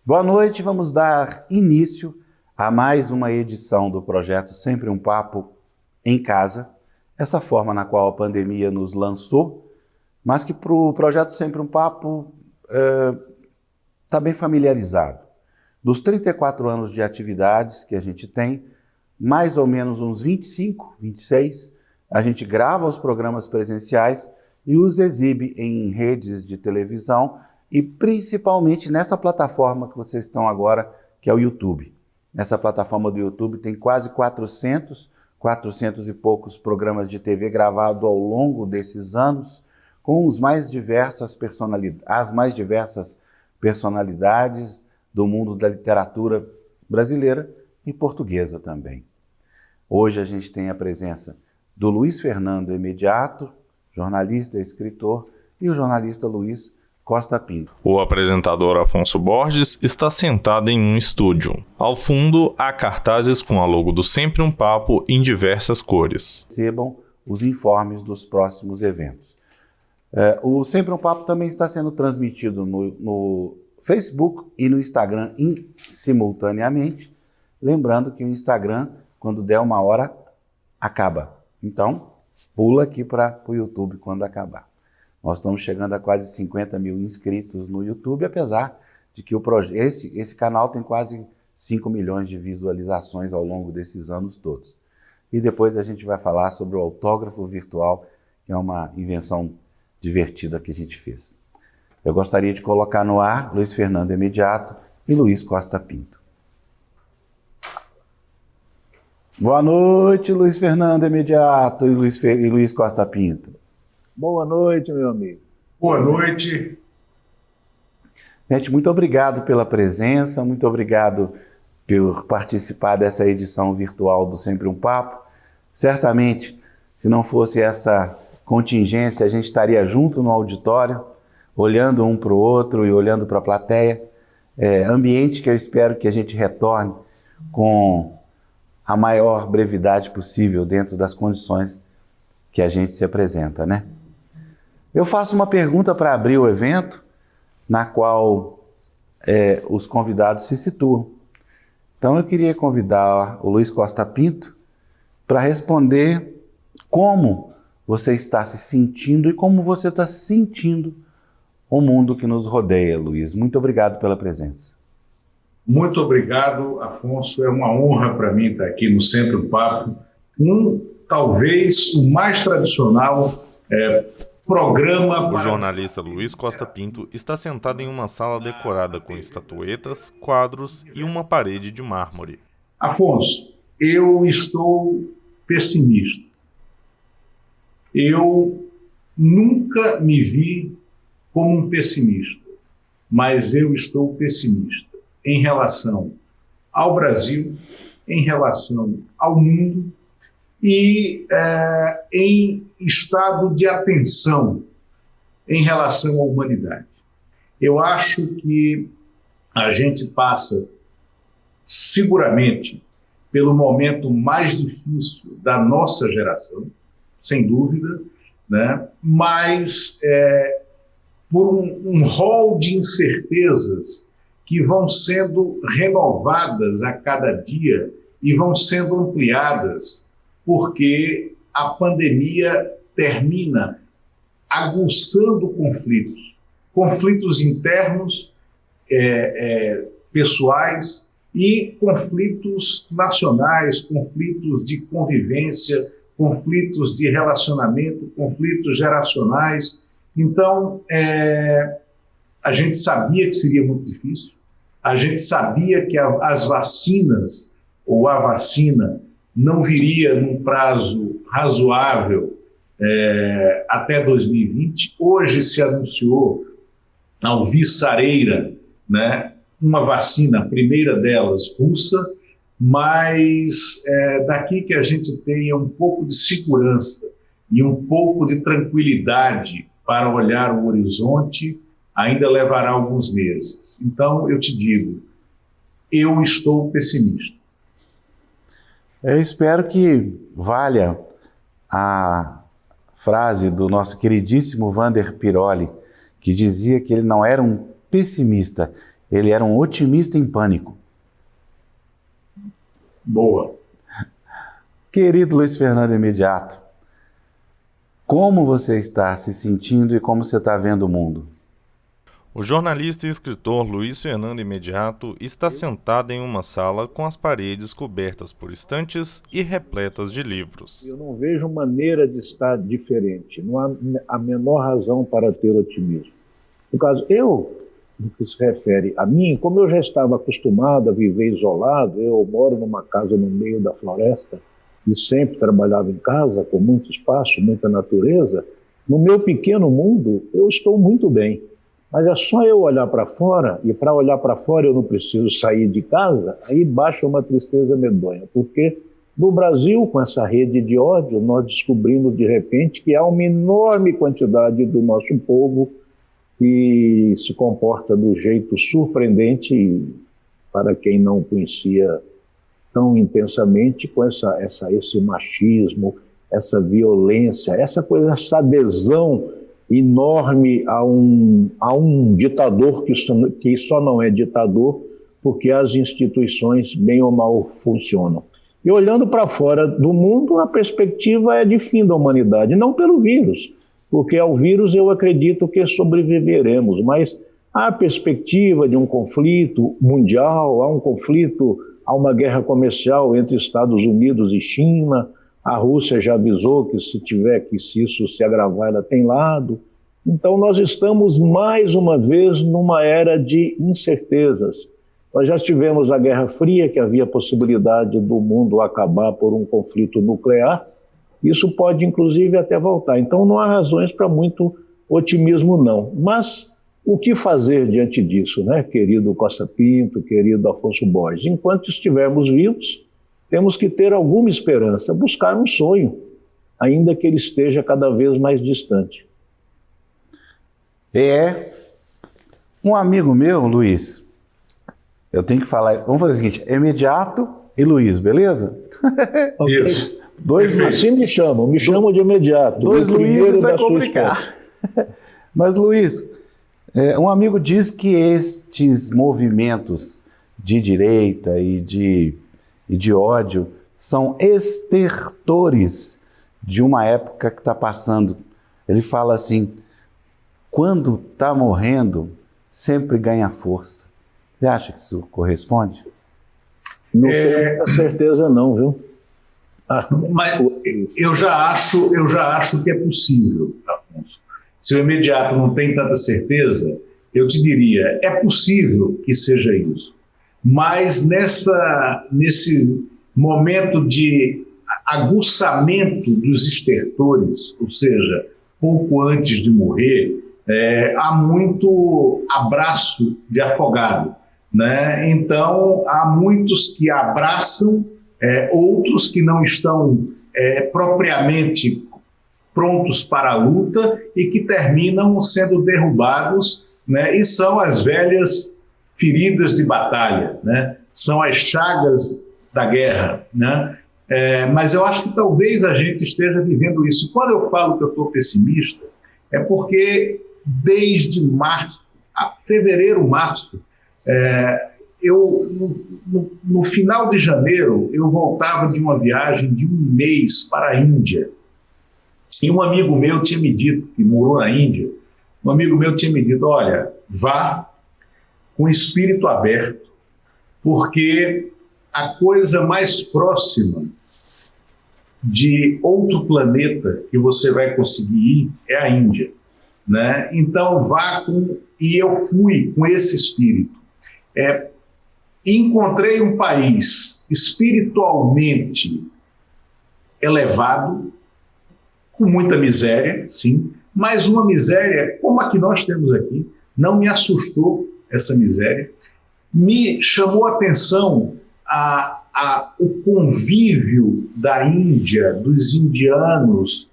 Boa noite, vamos dar início a mais uma edição do projeto Sempre um Papo em Casa, essa forma na qual a pandemia nos lançou, mas que para o projeto Sempre um Papo está bem familiarizado. Dos 34 anos de atividades que a gente tem, mais ou menos uns 25, 26, a gente grava os programas presenciais e os exibe em redes de televisão e principalmente nessa plataforma que vocês estão agora, que é o YouTube. Nessa plataforma do YouTube tem quase 400 e poucos programas de TV gravados ao longo desses anos, com as mais diversas personalidades do mundo da literatura brasileira e portuguesa também. Hoje a gente tem a presença do Luiz Fernando Emediato, jornalista e escritor, e o jornalista Luiz Costa Pinto. O apresentador Afonso Borges está sentado em um estúdio. Ao fundo, há cartazes com a logo do Sempre um Papo em diversas cores. Recebam os informes dos próximos eventos. O Sempre um Papo também está sendo transmitido no Facebook e no Instagram simultaneamente. Lembrando que o Instagram, quando der uma hora, acaba. Então, pula aqui para o YouTube quando acabar. Nós estamos chegando a quase 50 mil inscritos no YouTube, apesar de que esse canal tem quase 5 milhões de visualizações ao longo desses anos todos. E depois a gente vai falar sobre o autógrafo virtual, que é uma invenção divertida que a gente fez. Eu gostaria de colocar no ar Luiz Fernando Emediato e Luiz Costa Pinto. Boa noite, Luiz Fernando Emediato e Luiz Costa Pinto. Boa noite, meu amigo. Boa noite. Gente, muito obrigado pela presença, muito obrigado por participar dessa edição virtual do Sempre um Papo. Certamente, se não fosse essa contingência, a gente estaria junto no auditório, olhando um para o outro e olhando para a plateia. Ambiente que eu espero que a gente retorne com a maior brevidade possível dentro das condições que a gente se apresenta, né? Eu faço uma pergunta para abrir o evento, na qual os convidados se situam. Então eu queria convidar o Luiz Costa Pinto para responder como você está se sentindo e como você está sentindo o mundo que nos rodeia, Luiz. Muito obrigado pela presença. Muito obrigado, Afonso. É uma honra para mim estar aqui no Sempre um Papo, talvez o mais tradicional programa. O jornalista Luiz Costa Pinto está sentado em uma sala decorada com estatuetas, quadros e uma parede de mármore. Afonso, eu estou pessimista. Eu nunca me vi como um pessimista, mas eu estou pessimista em relação ao Brasil, em relação ao mundo e em estado de atenção em relação à humanidade. Eu acho que a gente passa seguramente pelo momento mais difícil da nossa geração, sem dúvida, né? Mas por um rol de incertezas que vão sendo renovadas a cada dia e vão sendo ampliadas, porque a pandemia termina aguçando conflitos internos, pessoais e conflitos nacionais, conflitos de convivência, conflitos de relacionamento, conflitos geracionais. Então, a gente sabia que seria muito difícil, a gente sabia que as vacinas ou a vacina não viria num prazo razoável até 2020. Hoje se anunciou a alvissareira, né, uma vacina, a primeira delas russa, mas daqui que a gente tenha um pouco de segurança e um pouco de tranquilidade para olhar o horizonte, ainda levará alguns meses. Então, eu te digo, eu estou pessimista. Eu espero que valha a frase do nosso queridíssimo Vander Piroli, que dizia que ele não era um pessimista, Ele era um otimista em pânico. Boa. Querido Luiz Fernando Imediato, como você está se sentindo e como você está vendo o mundo? O jornalista e escritor Luiz Fernando Imediato está sentado em uma sala com as paredes cobertas por estantes e repletas de livros. Eu não vejo maneira de estar diferente, não há a menor razão para ter otimismo. No caso, no que se refere a mim, como eu já estava acostumado a viver isolado, eu moro numa casa no meio da floresta e sempre trabalhava em casa, com muito espaço, muita natureza, no meu pequeno mundo eu estou muito bem. Mas é só eu olhar para fora, e para olhar para fora eu não preciso sair de casa, aí baixa uma tristeza medonha, porque no Brasil, com essa rede de ódio, nós descobrimos de repente que há uma enorme quantidade do nosso povo que se comporta do jeito surpreendente, para quem não conhecia tão intensamente, com esse machismo, essa violência, essa adesão enorme a um ditador que só não é ditador porque as instituições bem ou mal funcionam. E olhando para fora do mundo, a perspectiva é de fim da humanidade, não pelo vírus, porque ao vírus eu acredito que sobreviveremos, mas há a perspectiva de um conflito mundial, há uma guerra comercial entre Estados Unidos e China. A Rússia já avisou que se isso se agravar, ela tem lado. Então nós estamos mais uma vez numa era de incertezas. Nós já tivemos a Guerra Fria, que havia possibilidade do mundo acabar por um conflito nuclear. Isso pode inclusive até voltar. Então não há razões para muito otimismo não. Mas o que fazer diante disso, né, querido Costa Pinto, querido Afonso Borges? Enquanto estivermos vivos, temos que ter alguma esperança, buscar um sonho, ainda que ele esteja cada vez mais distante. Um amigo meu, Luiz, eu tenho que falar, vamos fazer o seguinte, Imediato e Luiz, beleza? Okay. Isso. Assim me chamam de Imediato. Dois Luizes vai complicar. Mas Luiz, um amigo diz que estes movimentos de direita e de ódio são estertores de uma época que está passando. Ele fala assim, quando está morrendo, sempre ganha força. Você acha que isso corresponde? Não tenho certeza não, viu? Mas eu já acho que é possível, Afonso. Se o Imediato não tem tanta certeza, eu te diria, é possível que seja isso. Mas nesse momento de aguçamento dos estertores, ou seja, pouco antes de morrer, há muito abraço de afogado, né? Então, há muitos que abraçam, outros que não estão propriamente prontos para a luta e que terminam sendo derrubados, né? E são as velhas feridas de batalha, né? São as chagas da guerra, né? Mas eu acho que talvez a gente esteja vivendo isso. Quando eu falo que eu estou pessimista, é porque desde fevereiro, março, no final de janeiro, eu voltava de uma viagem de um mês para a Índia. E um amigo meu tinha me dito, que morou na Índia, um amigo meu tinha me dito, olha, vá com espírito aberto, porque a coisa mais próxima de outro planeta que você vai conseguir ir é a Índia, né? Então vá e eu fui com esse espírito. Encontrei um país espiritualmente elevado, com muita miséria, sim, mas uma miséria como a que nós temos aqui. Não me assustou essa miséria, me chamou a atenção o convívio da Índia, dos indianos,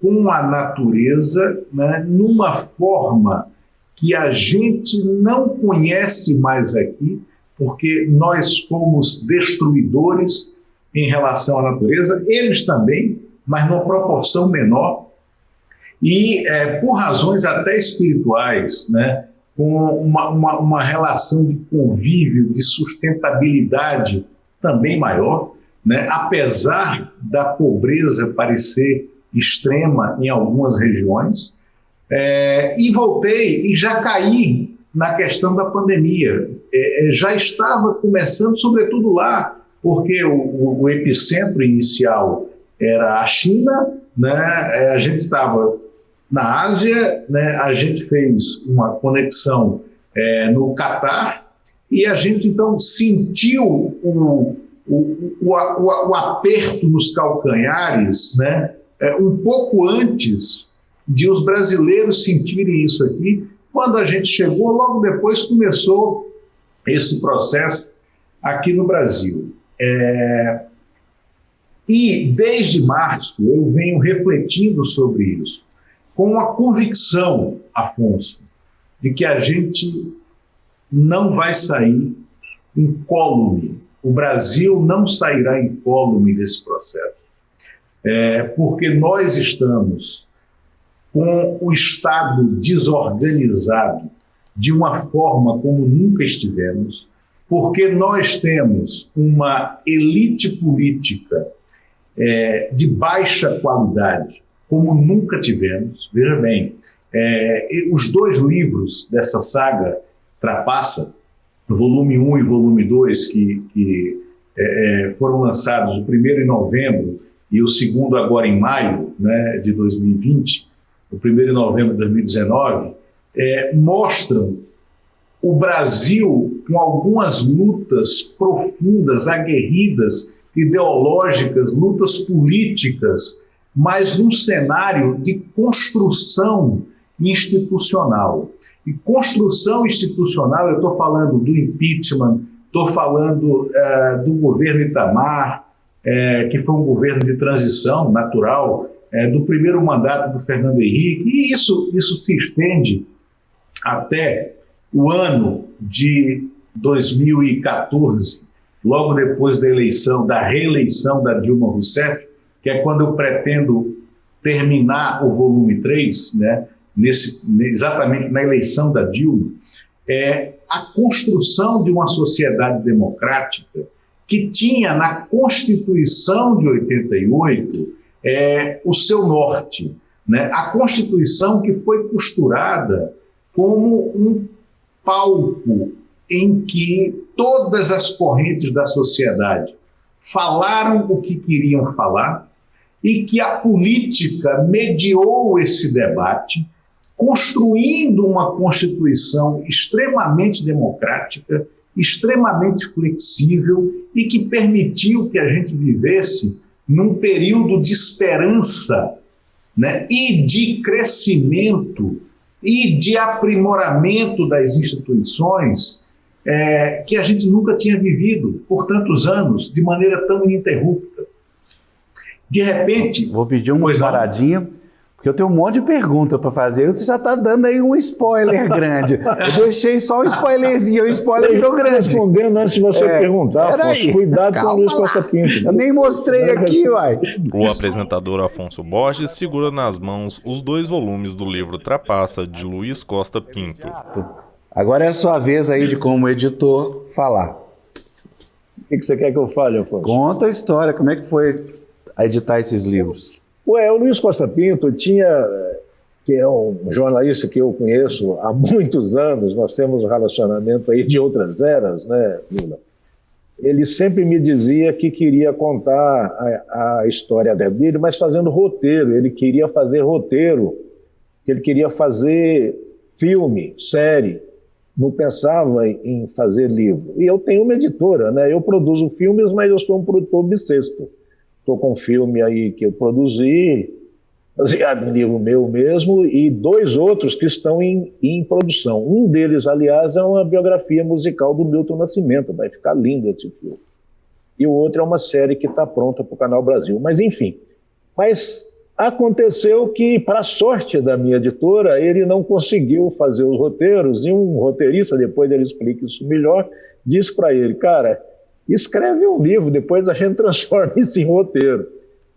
com a natureza, né, numa forma que a gente não conhece mais aqui, porque nós fomos destruidores em relação à natureza, eles também, mas numa proporção menor, e por razões até espirituais, né, com uma relação de convívio, de sustentabilidade também maior, né? Apesar da pobreza parecer extrema em algumas regiões. E voltei e já caí na questão da pandemia. Já estava começando, sobretudo lá, porque o epicentro inicial era a China, né? A gente estava na Ásia, né? A gente fez uma conexão no Catar e a gente então sentiu o aperto nos calcanhares, né? Um pouco antes de os brasileiros sentirem isso aqui. Quando a gente chegou, logo depois começou esse processo aqui no Brasil. E desde março eu venho refletindo sobre isso, com uma convicção, Afonso, de que a gente não vai sair incólume. O Brasil não sairá incólume desse processo. Porque nós estamos com o Estado desorganizado de uma forma como nunca estivemos, porque nós temos uma elite política de baixa qualidade, como nunca tivemos. Veja bem, os 2 livros dessa saga Trapaça, volume 1 e volume 2, que foram lançados, o primeiro em novembro e o segundo agora em maio, né, de 2020, o primeiro em novembro de 2019, mostram o Brasil com algumas lutas profundas, aguerridas, ideológicas, lutas políticas, mas num cenário de construção institucional. E construção institucional, eu estou falando do impeachment, estou falando do governo Itamar, que foi um governo de transição natural, do primeiro mandato do Fernando Henrique, e isso se estende até o ano de 2014, logo depois da reeleição da Dilma Rousseff, que é quando eu pretendo terminar o volume 3, né, exatamente na eleição da Dilma, a construção de uma sociedade democrática que tinha na Constituição de 88 o seu norte, né? A Constituição que foi costurada como um palco em que todas as correntes da sociedade falaram o que queriam falar e que a política mediou esse debate, construindo uma Constituição extremamente democrática, extremamente flexível e que permitiu que a gente vivesse num período de esperança, né, e de crescimento e de aprimoramento das instituições que a gente nunca tinha vivido por tantos anos, de maneira tão ininterrupta. De repente... Vou pedir uma paradinha, porque eu tenho um monte de pergunta para fazer. Você já está dando aí um spoiler grande. Eu deixei só um spoilerzinho, o spoiler virou grande. Respondendo antes de você perguntar, Afonso, cuidado com o Luiz Costa Pinto. Eu nem mostrei aqui, uai. O apresentador Afonso Borges segura nas mãos os 2 volumes do livro Trapaça, de Luiz Costa Pinto. Agora é a sua vez aí de, como editor, falar. O que você quer que eu fale, Afonso? Conta a história, como é que foi editar esses livros? O Luiz Costa Pinto que é um jornalista que eu conheço há muitos anos, nós temos um relacionamento aí de outras eras, né, Lula? Ele sempre me dizia que queria contar a história dele, mas fazendo roteiro. Ele queria fazer roteiro, ele queria fazer filme, série, não pensava em fazer livro. E eu tenho uma editora, né? Eu produzo filmes, mas eu sou um produtor bissexto. Estou com um filme aí que eu produzi, baseado em livro meu mesmo, e 2 outros que estão em produção. Um deles, aliás, é uma biografia musical do Milton Nascimento, vai ficar lindo esse filme. E o outro é uma série que está pronta para o Canal Brasil. Mas, enfim, aconteceu que, para a sorte da minha editora, ele não conseguiu fazer os roteiros, e um roteirista, depois ele explica isso melhor, disse para ele, cara, escreve um livro, depois a gente transforma isso em roteiro.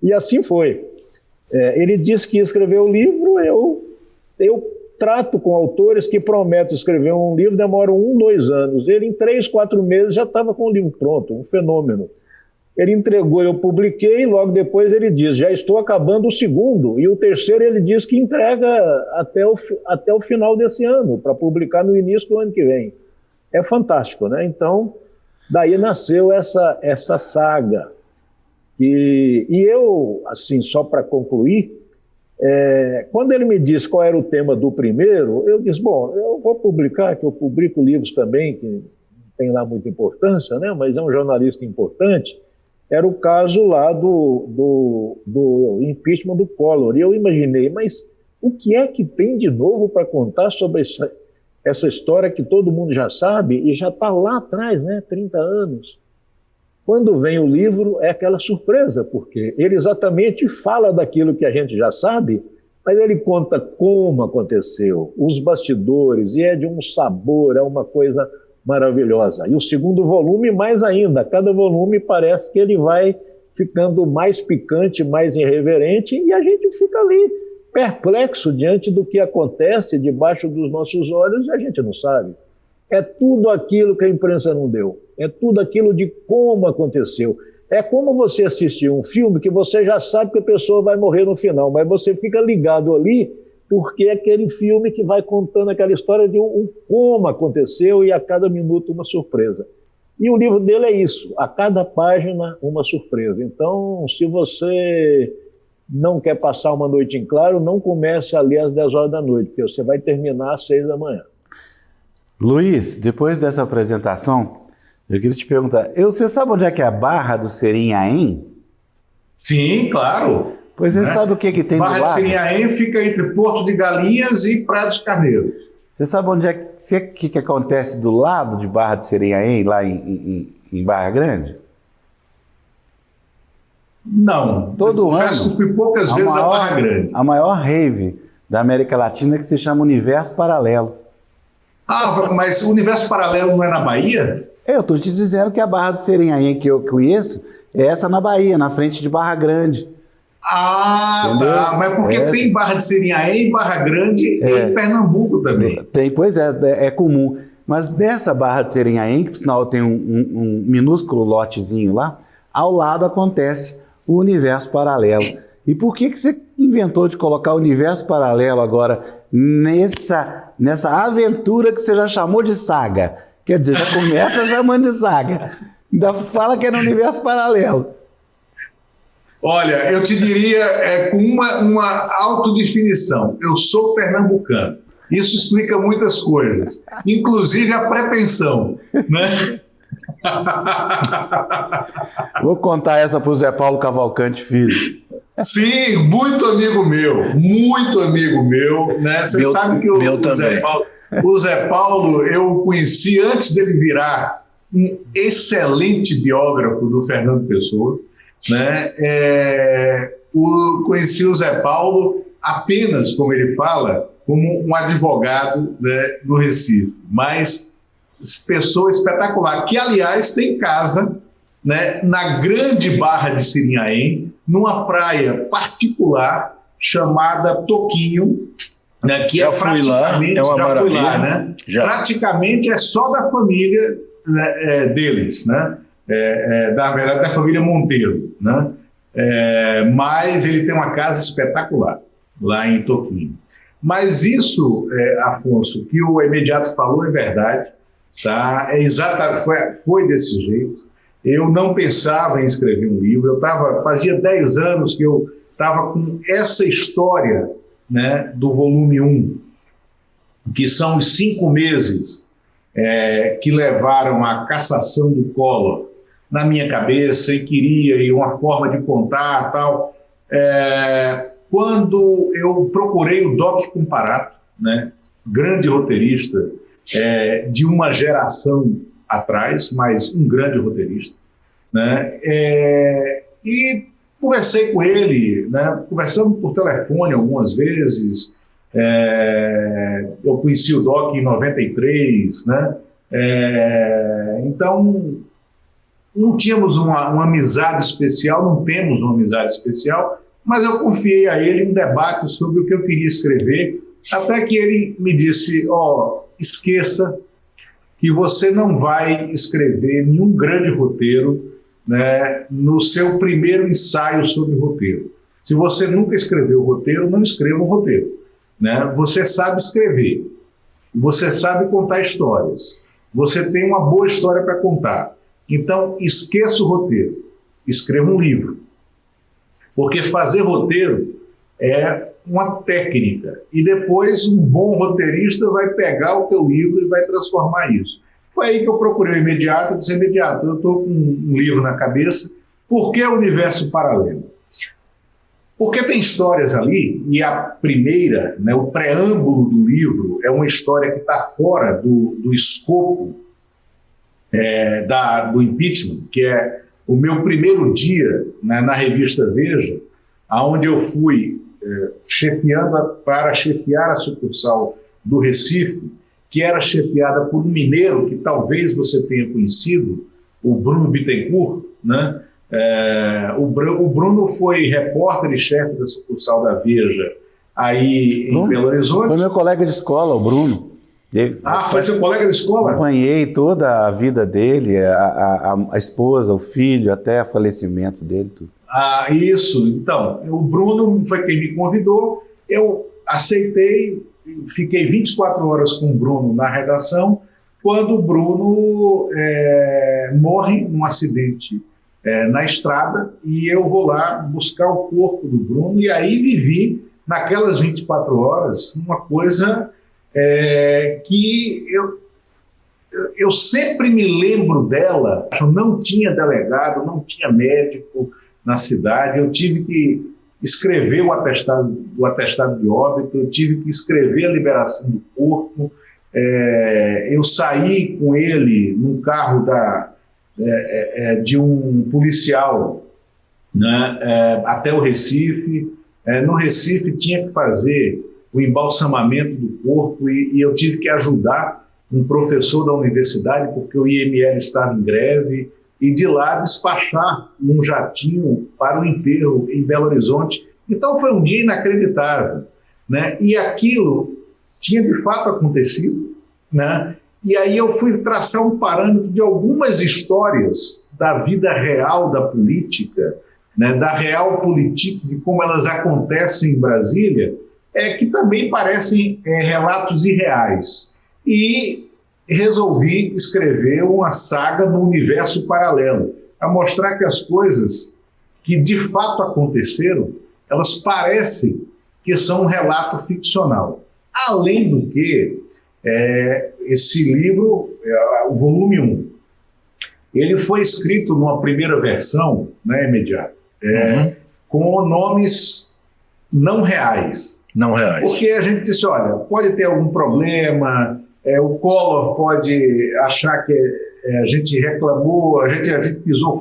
E assim foi. Ele disse que ia escrever o livro, eu trato com autores que prometem escrever um livro, demoram 1, 2 anos. Ele, em 3, 4 meses, já estava com o livro pronto, um fenômeno. Ele entregou, eu publiquei, logo depois ele diz, já estou acabando o segundo, e o terceiro ele diz que entrega até o final desse ano, para publicar no início do ano que vem. É fantástico, né? Então, daí nasceu essa saga. E eu, assim, só para concluir, quando ele me disse qual era o tema do primeiro, eu disse, bom, eu vou publicar, que eu publico livros também, que não tem lá muita importância, né? Mas é um jornalista importante. Era o caso lá do impeachment do Collor. E eu imaginei, mas o que é que tem de novo para contar sobre essa história que todo mundo já sabe e já está lá atrás, né, 30 anos? Quando vem o livro, é aquela surpresa, porque ele exatamente fala daquilo que a gente já sabe, mas ele conta como aconteceu, os bastidores, e é de um sabor, é uma coisa maravilhosa. E o segundo volume, mais ainda, cada volume parece que ele vai ficando mais picante, mais irreverente, e a gente fica ali perplexo diante do que acontece debaixo dos nossos olhos e a gente não sabe. É tudo aquilo que a imprensa não deu, é tudo aquilo de como aconteceu. É como você assistir um filme que você já sabe que a pessoa vai morrer no final, mas você fica ligado ali porque é aquele filme que vai contando aquela história de como aconteceu e a cada minuto uma surpresa. E o livro dele é isso, a cada página uma surpresa. Então, se você não quer passar uma noite em claro, não comece a ler às 10 horas da noite, porque você vai terminar às 6 da manhã. Luiz, depois dessa apresentação, eu queria te perguntar, você sabe onde é que é a Barra do Serinhaém? Sim, claro. Pois você sabe o que tem do lado? Barra de Serinhaém fica entre Porto de Galinhas e Praia dos Carneiros. Você sabe onde é que acontece do lado de Barra de Serinhaém, lá em Barra Grande? Não. Todo ano. Eu fui poucas vezes a Barra Grande. A maior rave da América Latina, que se chama Universo Paralelo. Ah, mas o Universo Paralelo não é na Bahia? Eu estou te dizendo que a Barra do Serinhaém que eu conheço é essa na Bahia, na frente de Barra Grande. Ah, entendeu? Tá. Mas porque tem Barra de Serinhaém, Barra Grande e em Pernambuco também. Tem, pois é comum. Mas nessa Barra de Serinhaém, que por sinal tem um minúsculo lotezinho lá, ao lado acontece o Universo Paralelo. E por que você inventou de colocar o Universo Paralelo agora nessa aventura que você já chamou de saga? Quer dizer, já começa chamando de saga. Ainda fala que é no Universo Paralelo. Olha, eu te diria com uma autodefinição. Eu sou pernambucano. Isso explica muitas coisas, inclusive a pretensão, né? Vou contar essa para o Zé Paulo Cavalcante Filho. Sim, muito amigo meu, né? Você sabe que o Zé Paulo eu o conheci antes dele virar um excelente biógrafo do Fernando Pessoa, né? Conheci o Zé Paulo apenas, como ele fala, como um advogado, né, do Recife, mas pessoa espetacular, que aliás tem casa, né, na grande Barra de Serinhaém, numa praia particular chamada Toquinho, né, que praticamente, praticamente é só da família, né, deles, né, na verdade da família Monteiro, né, mas ele tem uma casa espetacular lá em Toquinho. Mas isso, Afonso, que o Imediato falou é verdade, tá? Foi desse jeito. Eu não pensava em escrever um livro, fazia 10 anos que eu estava com essa história, né, do volume 1, que são os 5 meses que levaram à cassação do Collor na minha cabeça e queria, e uma forma de contar tal. Quando eu procurei o Doc Comparato, né, grande roteirista de uma geração atrás, mas um grande roteirista, né, e conversei com ele, né, conversamos por telefone algumas vezes, eu conheci o Doc em 93, né, então não tínhamos uma amizade especial, não temos uma amizade especial, mas eu confiei a ele um debate sobre o que eu queria escrever, Até que ele me disse, esqueça que você não vai escrever nenhum grande roteiro, né, no seu primeiro ensaio sobre roteiro. Se você nunca escreveu roteiro, não escreva um roteiro. Né? Você sabe escrever, você sabe contar histórias, você tem uma boa história para contar. Então, esqueça o roteiro, escreva um livro. Porque fazer roteiro é uma técnica, e depois um bom roteirista vai pegar o teu livro e vai transformar isso. Foi aí que eu procurei o Imediato e disse, Imediato, eu estou com um livro na cabeça, por que o universo paralelo? Porque tem histórias ali, e a primeira, né, o preâmbulo do livro, é uma história que está fora do escopo do impeachment, que é o meu primeiro dia, né, na revista Veja, onde eu fui para chefiar a sucursal do Recife, que era chefiada por um mineiro que talvez você tenha conhecido, o Bruno Bittencourt, né? O Bruno foi repórter e chefe da sucursal da Veja aí em Belo Horizonte. Foi meu colega de escola, o Bruno. Foi seu colega de escola? Acompanhei toda a vida dele, a esposa, o filho, até o falecimento dele, tudo. Isso. Então, o Bruno foi quem me convidou, eu aceitei, fiquei 24 horas com o Bruno na redação, quando o Bruno morre num acidente na estrada, e eu vou lá buscar o corpo do Bruno, e aí vivi, naquelas 24 horas, uma coisa que eu sempre me lembro dela. Não tinha delegado, não tinha médico na cidade, eu tive que escrever o atestado de óbito, eu tive que escrever a liberação do corpo, eu saí com ele num carro de um policial, né, até o Recife. No Recife tinha que fazer o embalsamamento do corpo, e eu tive que ajudar um professor da universidade, porque o IML estava em greve, e de lá despachar num jatinho para o enterro em Belo Horizonte. Então foi um dia inacreditável, né? E aquilo tinha de fato acontecido, né? E aí eu fui traçar um parâmetro de algumas histórias da vida real da política, né? Da real política, de como elas acontecem em Brasília, que também parecem relatos irreais. E resolvi escrever uma saga no universo paralelo, para mostrar que as coisas que de fato aconteceram, elas parecem que são um relato ficcional. Além do que, esse livro, o volume 1, ele foi escrito numa primeira versão, né, Imediato, com nomes não reais. Não reais. Porque a gente disse, olha, pode ter algum problema, o Collor pode achar que a gente reclamou, a gente pisou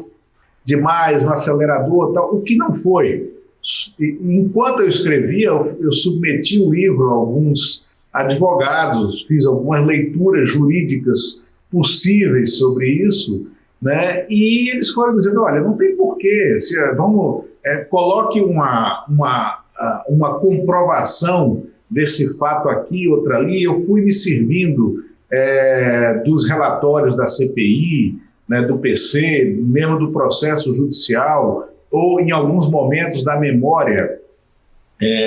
demais no acelerador, tal, o que não foi. Enquanto eu escrevia, eu submeti o livro a alguns advogados, fiz algumas leituras jurídicas possíveis sobre isso, né? E eles foram dizendo, olha, não tem porquê, coloque uma comprovação desse fato aqui, outra ali. Eu fui me servindo dos relatórios da CPI, né, do PC, mesmo do processo judicial, ou em alguns momentos da memória,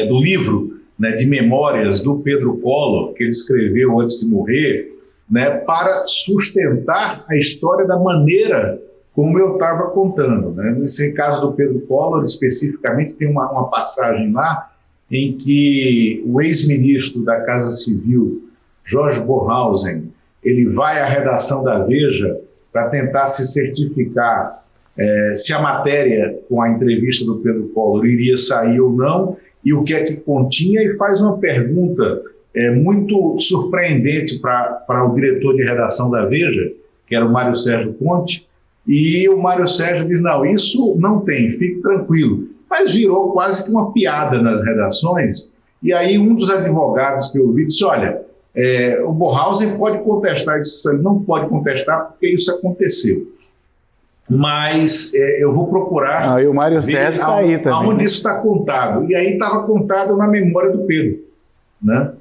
do livro, né, de memórias do Pedro Collor, que ele escreveu antes de morrer, né, para sustentar a história da maneira como eu estava contando, né? Nesse caso do Pedro Collor, especificamente, tem uma passagem lá em que o ex-ministro da Casa Civil, Jorge Bornhausen, ele vai à redação da Veja para tentar se certificar se a matéria com a entrevista do Pedro Collor iria sair ou não, e o que é que continha, e faz uma pergunta muito surpreendente para o diretor de redação da Veja, que era o Mário Sérgio Conte, e o Mário Sérgio diz, não, isso não tem, fique tranquilo. Mas virou quase que uma piada nas redações, e aí um dos advogados que eu ouvi disse, olha, o Bornhausen pode contestar, isso ele não pode contestar porque isso aconteceu. Mas eu vou procurar... e o Mário Sérgio está aí também. Onde isso está contado. E aí estava contado na memória do Pedro, né?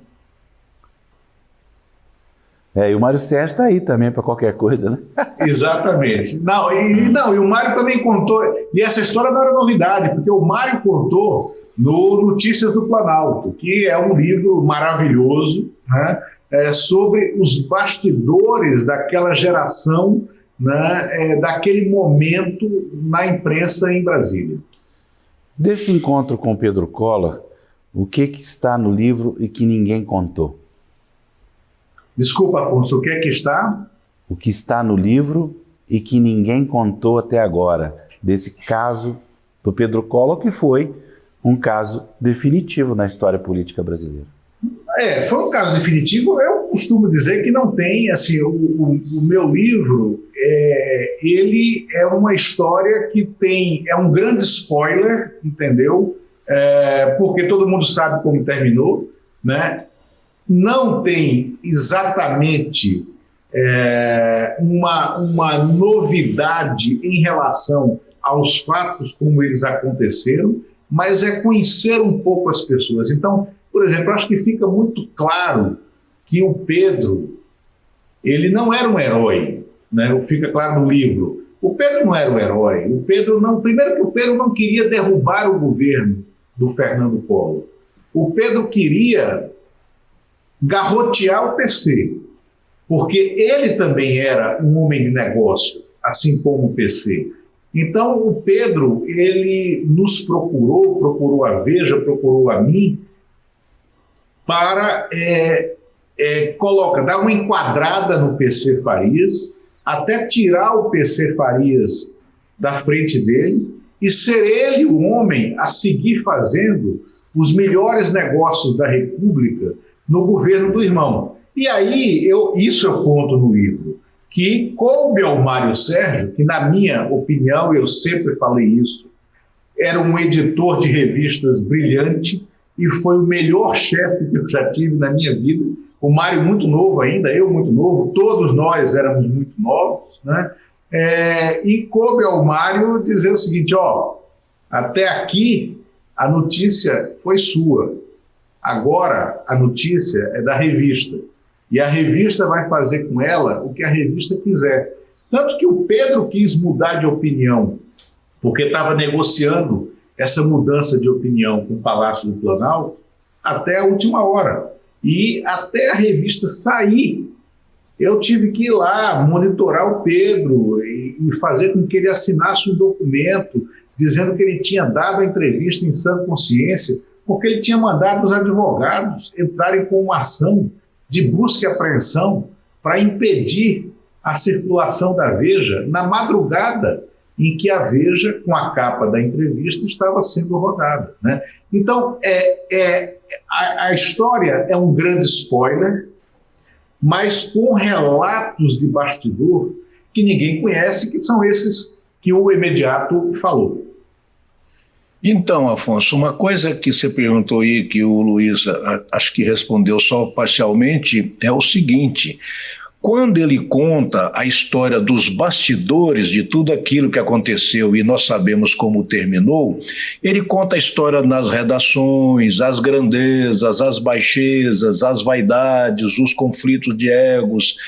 E o Mário Sérgio está aí também para qualquer coisa, né? Exatamente. E o Mário também contou, e essa história não era novidade, porque o Mário contou no Notícias do Planalto, que é um livro maravilhoso, né, sobre os bastidores daquela geração, né, daquele momento na imprensa em Brasília. Desse encontro com Pedro Collor, o que está no livro e que ninguém contou? Desculpa, Afonso, o que é que está? O que está no livro e que ninguém contou até agora, desse caso do Pedro Collor, que foi um caso definitivo na história política brasileira. Foi um caso definitivo. Eu costumo dizer que não tem, assim, o meu livro, ele é uma história que é um grande spoiler, entendeu? Porque todo mundo sabe como terminou, né? Não tem exatamente uma novidade em relação aos fatos como eles aconteceram, mas é conhecer um pouco as pessoas. Então, por exemplo, acho que fica muito claro que o Pedro, ele não era um herói, né? Fica claro no livro. O Pedro não era um herói. Primeiro que o Pedro não queria derrubar o governo do Fernando Collor. O Pedro queria garrotear o PC, porque ele também era um homem de negócio, assim como o PC. Então, o Pedro, ele nos procurou a Veja, procurou a mim, para dar uma enquadrada no PC Farias, até tirar o PC Farias da frente dele e ser ele o homem a seguir fazendo os melhores negócios da República no governo do irmão. E aí, isso eu conto no livro, que coube ao Mário Sérgio, que na minha opinião, eu sempre falei isso, era um editor de revistas brilhante e foi o melhor chefe que eu já tive na minha vida. O Mário muito novo ainda, eu muito novo, todos nós éramos muito novos, né? E coube ao Mário dizer o seguinte: até aqui a notícia foi sua, agora a notícia é da revista. E a revista vai fazer com ela o que a revista quiser. Tanto que o Pedro quis mudar de opinião, porque estava negociando essa mudança de opinião com o Palácio do Planalto até a última hora. E até a revista sair, eu tive que ir lá monitorar o Pedro e fazer com que ele assinasse um documento dizendo que ele tinha dado a entrevista em sã consciência, porque ele tinha mandado os advogados entrarem com uma ação de busca e apreensão para impedir a circulação da Veja na madrugada em que a Veja, com a capa da entrevista, estava sendo rodada, né? Então, a história é um grande spoiler, mas com relatos de bastidor que ninguém conhece, que são esses que o Imediato falou. Então, Afonso, uma coisa que você perguntou aí, que o Luiz acho que respondeu só parcialmente, é o seguinte: quando ele conta a história dos bastidores de tudo aquilo que aconteceu e nós sabemos como terminou, ele conta a história nas redações, as grandezas, as baixezas, as vaidades, os conflitos de egos,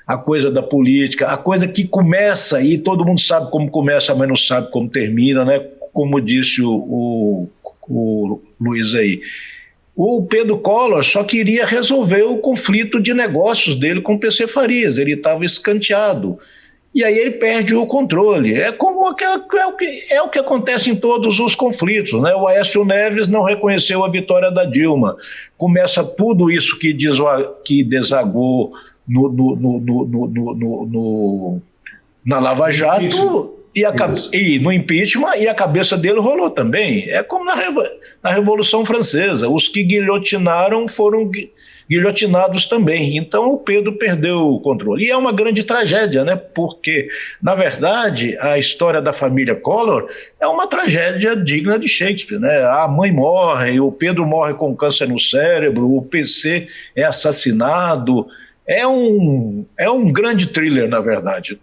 a coisa da política, a coisa que começa e todo mundo sabe como começa, mas não sabe como termina, né? Como disse o Luiz aí. O Pedro Collor só queria resolver o conflito de negócios dele com o PC Farias, ele estava escanteado. E aí ele perde o controle. É o que acontece em todos os conflitos, né? O Aécio Neves não reconheceu a vitória da Dilma. Começa tudo isso que desagou na Lava Jato e no impeachment, e a cabeça dele rolou também. É como na Revolução Francesa, os que guilhotinaram foram guilhotinados também. Então o Pedro perdeu o controle. E é uma grande tragédia, né? Porque, na verdade, a história da família Collor é uma tragédia digna de Shakespeare, né? A mãe morre, o Pedro morre com câncer no cérebro, o PC é assassinado. É um grande thriller, na verdade.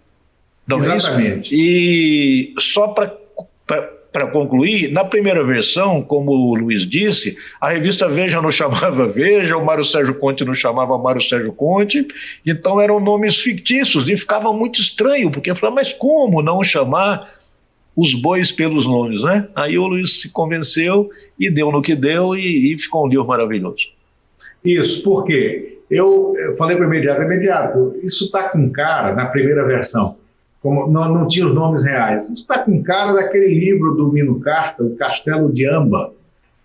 Não, exatamente. É isso? E só para para concluir, na primeira versão, como o Luiz disse, a revista Veja não chamava Veja, o Mário Sérgio Conte não chamava Mário Sérgio Conte, então eram nomes fictícios e ficava muito estranho, porque eu falava, mas como não chamar os bois pelos nomes, né? Aí o Luiz se convenceu e deu no que deu e ficou um livro maravilhoso. Isso, porque eu falei para o imediato, isso está com cara, na primeira versão, como não tinha os nomes reais, isso está com cara daquele livro do Mino Carta, O Castelo de Amba,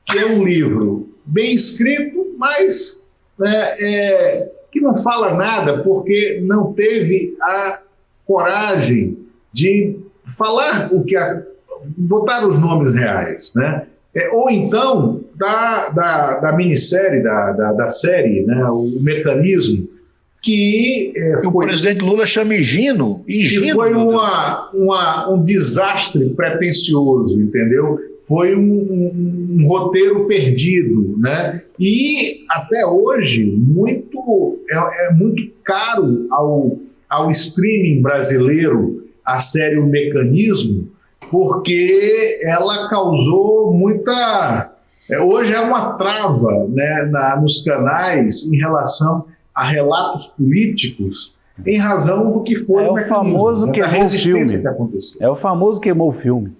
que é um livro bem escrito, mas que não fala nada, porque não teve a coragem de falar botar os nomes reais, né? Ou então da minissérie, da série, né? O Mecanismo, que o presidente Lula chama Higino. Que foi um desastre pretensioso, entendeu? Foi um roteiro perdido, né? E até hoje é muito caro ao streaming brasileiro a série O Mecanismo, porque ela causou muita... hoje é uma trava, né, nos canais em relação a relatos políticos, em razão do que foi o famoso queimou o filme. Que aconteceu. É o famoso queimou o filme.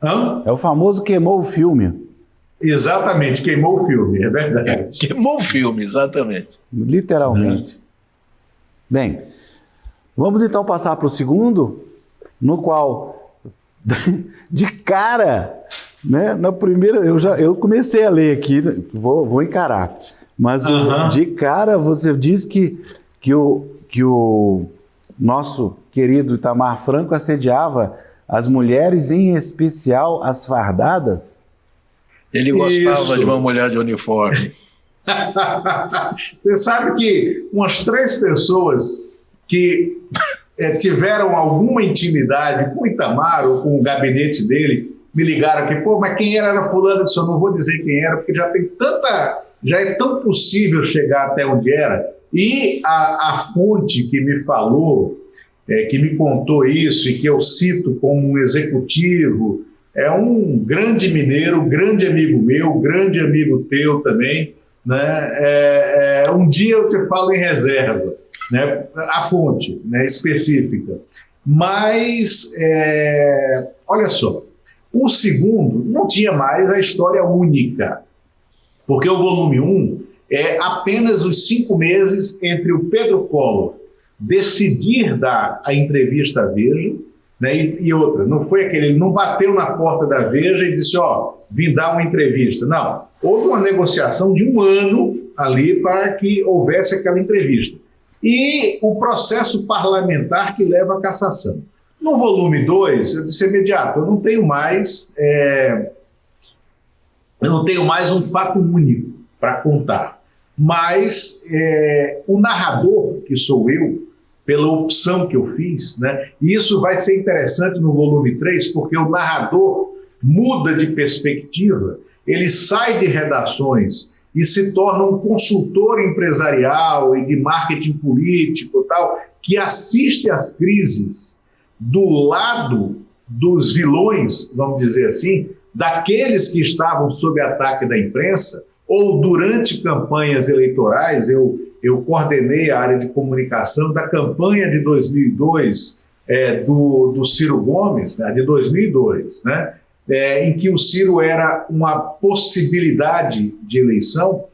Hã? É o famoso queimou o filme. Exatamente, queimou o filme, é verdade. Queimou o filme, exatamente. Literalmente. Bem, vamos então passar para o segundo, no qual, de cara, né, na primeira, eu comecei a ler aqui, vou encarar, mas de cara você diz que o nosso querido Itamar Franco assediava as mulheres, em especial as fardadas? Ele gostava de uma mulher de uniforme. Você sabe que umas 3 pessoas que tiveram alguma intimidade com o Itamar ou com o gabinete dele me ligaram aqui, mas quem era fulano? Eu disse, eu não vou dizer quem era, porque já é tão possível chegar até onde era. E a fonte que me falou, que me contou isso e que eu cito como um executivo, é um grande mineiro, grande amigo meu, grande amigo teu também, né? Um dia eu te falo em reserva, né? A fonte, né, específica. Mas, olha só, o segundo não tinha mais a história única, porque o volume 1 é apenas os 5 meses entre o Pedro Collor decidir dar a entrevista à Veja, né, e outra, não foi ele não bateu na porta da Veja e disse, vim dar uma entrevista. Não, houve uma negociação de 1 ano ali para que houvesse aquela entrevista. E o processo parlamentar que leva à cassação. No volume 2, eu disse imediato, eu não tenho mais um fato único para contar. Mas o narrador, que sou eu, pela opção que eu fiz, né? E isso vai ser interessante no volume 3, porque o narrador muda de perspectiva, ele sai de redações e se torna um consultor empresarial e de marketing político, tal, que assiste às crises do lado dos vilões, vamos dizer assim, daqueles que estavam sob ataque da imprensa, ou durante campanhas eleitorais. Eu coordenei a área de comunicação da campanha de 2002 do Ciro Gomes, né, de 2002, né, em que o Ciro era uma possibilidade de eleição.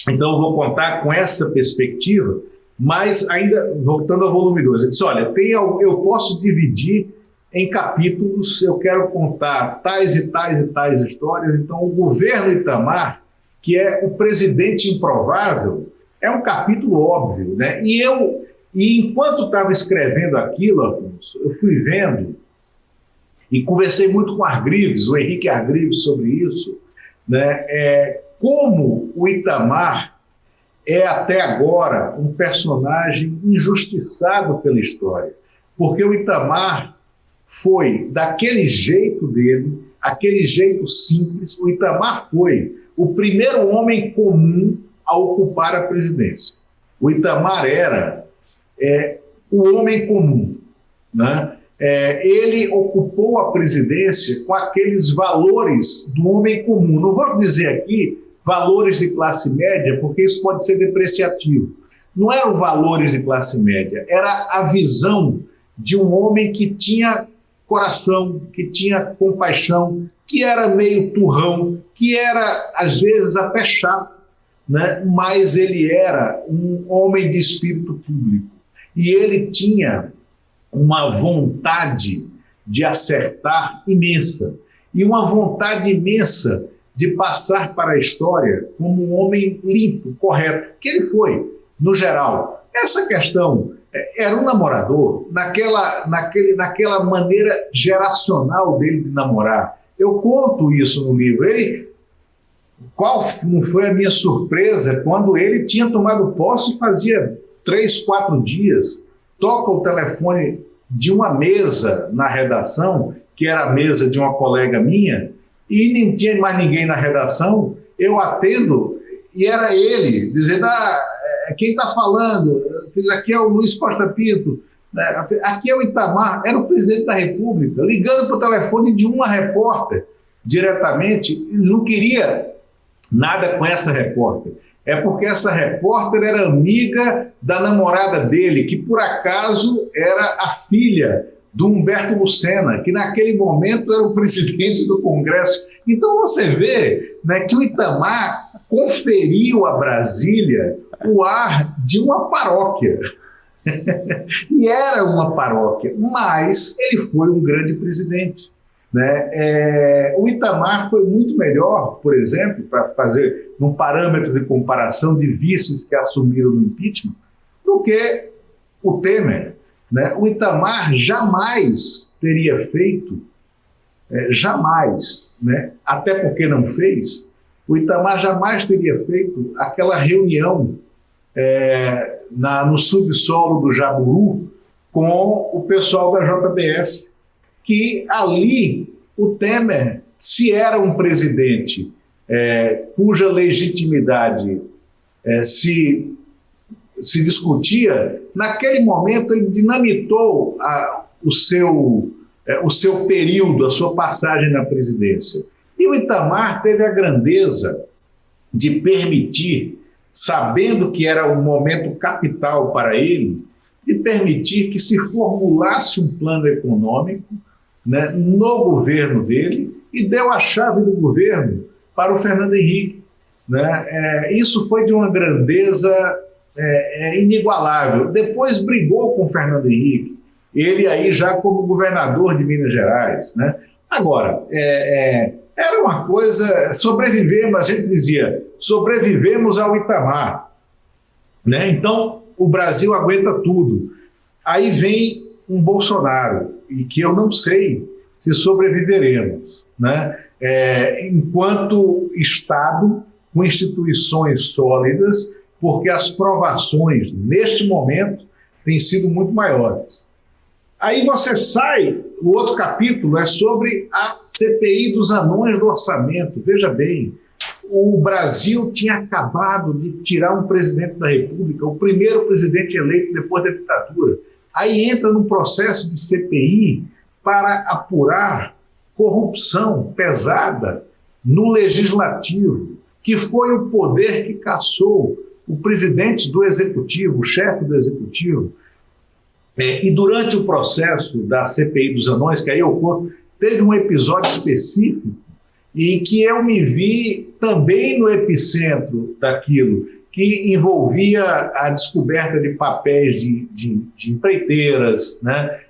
Então, eu vou contar com essa perspectiva, mas ainda, voltando ao volume 2, eu disse, olha, eu posso dividir em capítulos, eu quero contar tais e tais e tais histórias. Então, o governo Itamar, que é o presidente improvável, é um capítulo óbvio, né? E enquanto estava escrevendo aquilo, Afonso, eu fui vendo e conversei muito com Argrives, o Henrique Argrives, sobre isso, né? Como o Itamar é até agora um personagem injustiçado pela história, porque o Itamar foi daquele jeito dele, aquele jeito simples. O Itamar foi o primeiro homem comum a ocupar a presidência. O Itamar era o homem comum, né? ele ocupou a presidência com aqueles valores do homem comum. Não vou dizer aqui valores de classe média, porque isso pode ser depreciativo. Não eram valores de classe média, era a visão de um homem que tinha coração, que tinha compaixão, que era meio turrão, que era, às vezes, até chato, né? Mas ele era um homem de espírito público. E ele tinha uma vontade de acertar imensa, e uma vontade imensa de passar para a história como um homem limpo, correto, que ele foi, no geral. Essa questão, era um namorador, naquela maneira geracional dele de namorar. Eu conto isso no livro. Qual não foi a minha surpresa quando ele tinha tomado posse fazia 3, 4 dias, toca o telefone de uma mesa na redação, que era a mesa de uma colega minha, e não tinha mais ninguém na redação, eu atendo, e era ele, dizendo, quem está falando? Aqui é o Luiz Costa Pinto, aqui é o Itamar, era o presidente da República, ligando para o telefone de uma repórter, diretamente, não queria nada com essa repórter. É porque essa repórter era amiga da namorada dele, que por acaso era a filha do Humberto Lucena, que naquele momento era o presidente do Congresso. Então você vê, né, que o Itamar conferiu a Brasília o ar de uma paróquia. E era uma paróquia, mas ele foi um grande presidente. Né? O Itamar foi muito melhor, por exemplo, para fazer um parâmetro de comparação de vices que assumiram no impeachment, do que o Temer. Né? O Itamar jamais teria feito, jamais, né? Até porque não fez, o Itamar jamais teria feito aquela reunião no subsolo do Jaburu com o pessoal da JBS, que ali o Temer, se era um presidente cuja legitimidade se discutia, naquele momento ele dinamitou o seu período, a sua passagem na presidência. E o Itamar teve a grandeza de permitir, sabendo que era um momento capital para ele, de permitir que se formulasse um plano econômico, né, no governo dele, e deu a chave do governo para o Fernando Henrique. Né? Isso foi de uma grandeza inigualável. Depois brigou com o Fernando Henrique, ele aí já como governador de Minas Gerais. Né? Agora, era uma coisa, sobrevivemos, a gente dizia, sobrevivemos ao Itamar. Né? Então, o Brasil aguenta tudo. Aí vem um Bolsonaro, e que eu não sei se sobreviveremos, né? Enquanto Estado, com instituições sólidas, porque as provações, neste momento, têm sido muito maiores. Aí você sai, o outro capítulo é sobre a CPI dos anões do orçamento. Veja bem, o Brasil tinha acabado de tirar um presidente da República, o primeiro presidente eleito depois da ditadura. Aí entra num processo de CPI para apurar corrupção pesada no Legislativo, que foi o poder que caçou o presidente do Executivo, o chefe do Executivo. E durante o processo da CPI dos anões, que aí eu conto, teve um episódio específico em que eu me vi também no epicentro daquilo, que envolvia a descoberta de papéis de empreiteiras, né,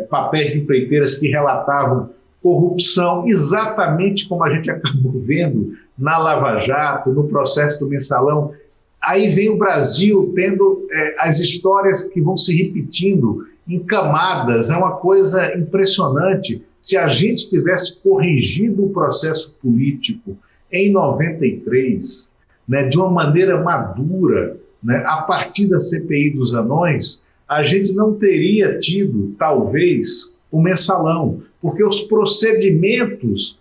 papéis de empreiteiras que relatavam corrupção, exatamente como a gente acabou vendo na Lava Jato, no processo do Mensalão. Aí vem o Brasil tendo as histórias que vão se repetindo em camadas. É uma coisa impressionante. Se a gente tivesse corrigido o processo político em 93, né, de uma maneira madura, né, a partir da CPI dos anões, a gente não teria tido, talvez, o Mensalão, porque os procedimentos,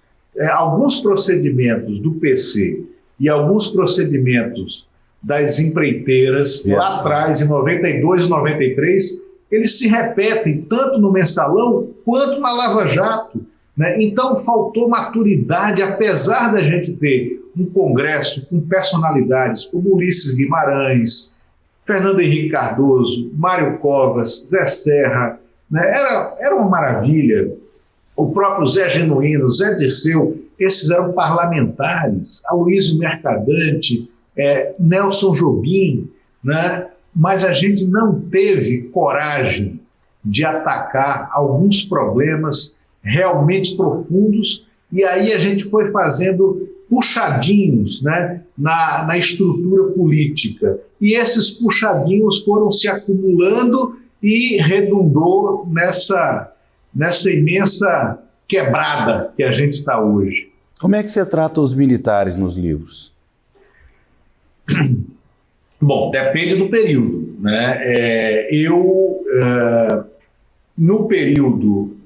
alguns procedimentos do PC e alguns procedimentos das empreiteiras, lá atrás, em 92 e 93, eles se repetem tanto no Mensalão quanto na Lava Jato, né? Então faltou maturidade, apesar da gente ter um Congresso com personalidades como Ulisses Guimarães, Fernando Henrique Cardoso, Mário Covas, Zé Serra, né? Era uma maravilha. O próprio Zé Genuíno, Zé Dirceu, esses eram parlamentares, Aloysio Mercadante, Nelson Jobim, né? Mas a gente não teve coragem de atacar alguns problemas realmente profundos, e aí a gente foi fazendo puxadinhos, né, na estrutura política. E esses puxadinhos foram se acumulando e redundou nessa imensa quebrada que a gente está hoje. Como é que você trata os militares nos livros? Bom, depende do período, né? No período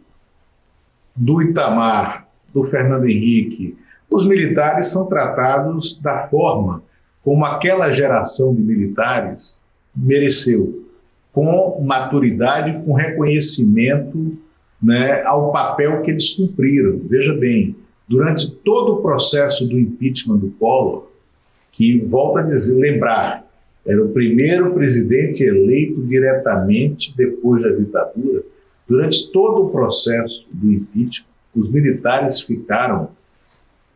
do Itamar, do Fernando Henrique, os militares são tratados da forma como aquela geração de militares mereceu, com maturidade, com reconhecimento, né, ao papel que eles cumpriram. Veja bem, durante todo o processo do impeachment do Collor, que, volto a lembrar, era o primeiro presidente eleito diretamente depois da ditadura, durante todo o processo do impeachment, os militares ficaram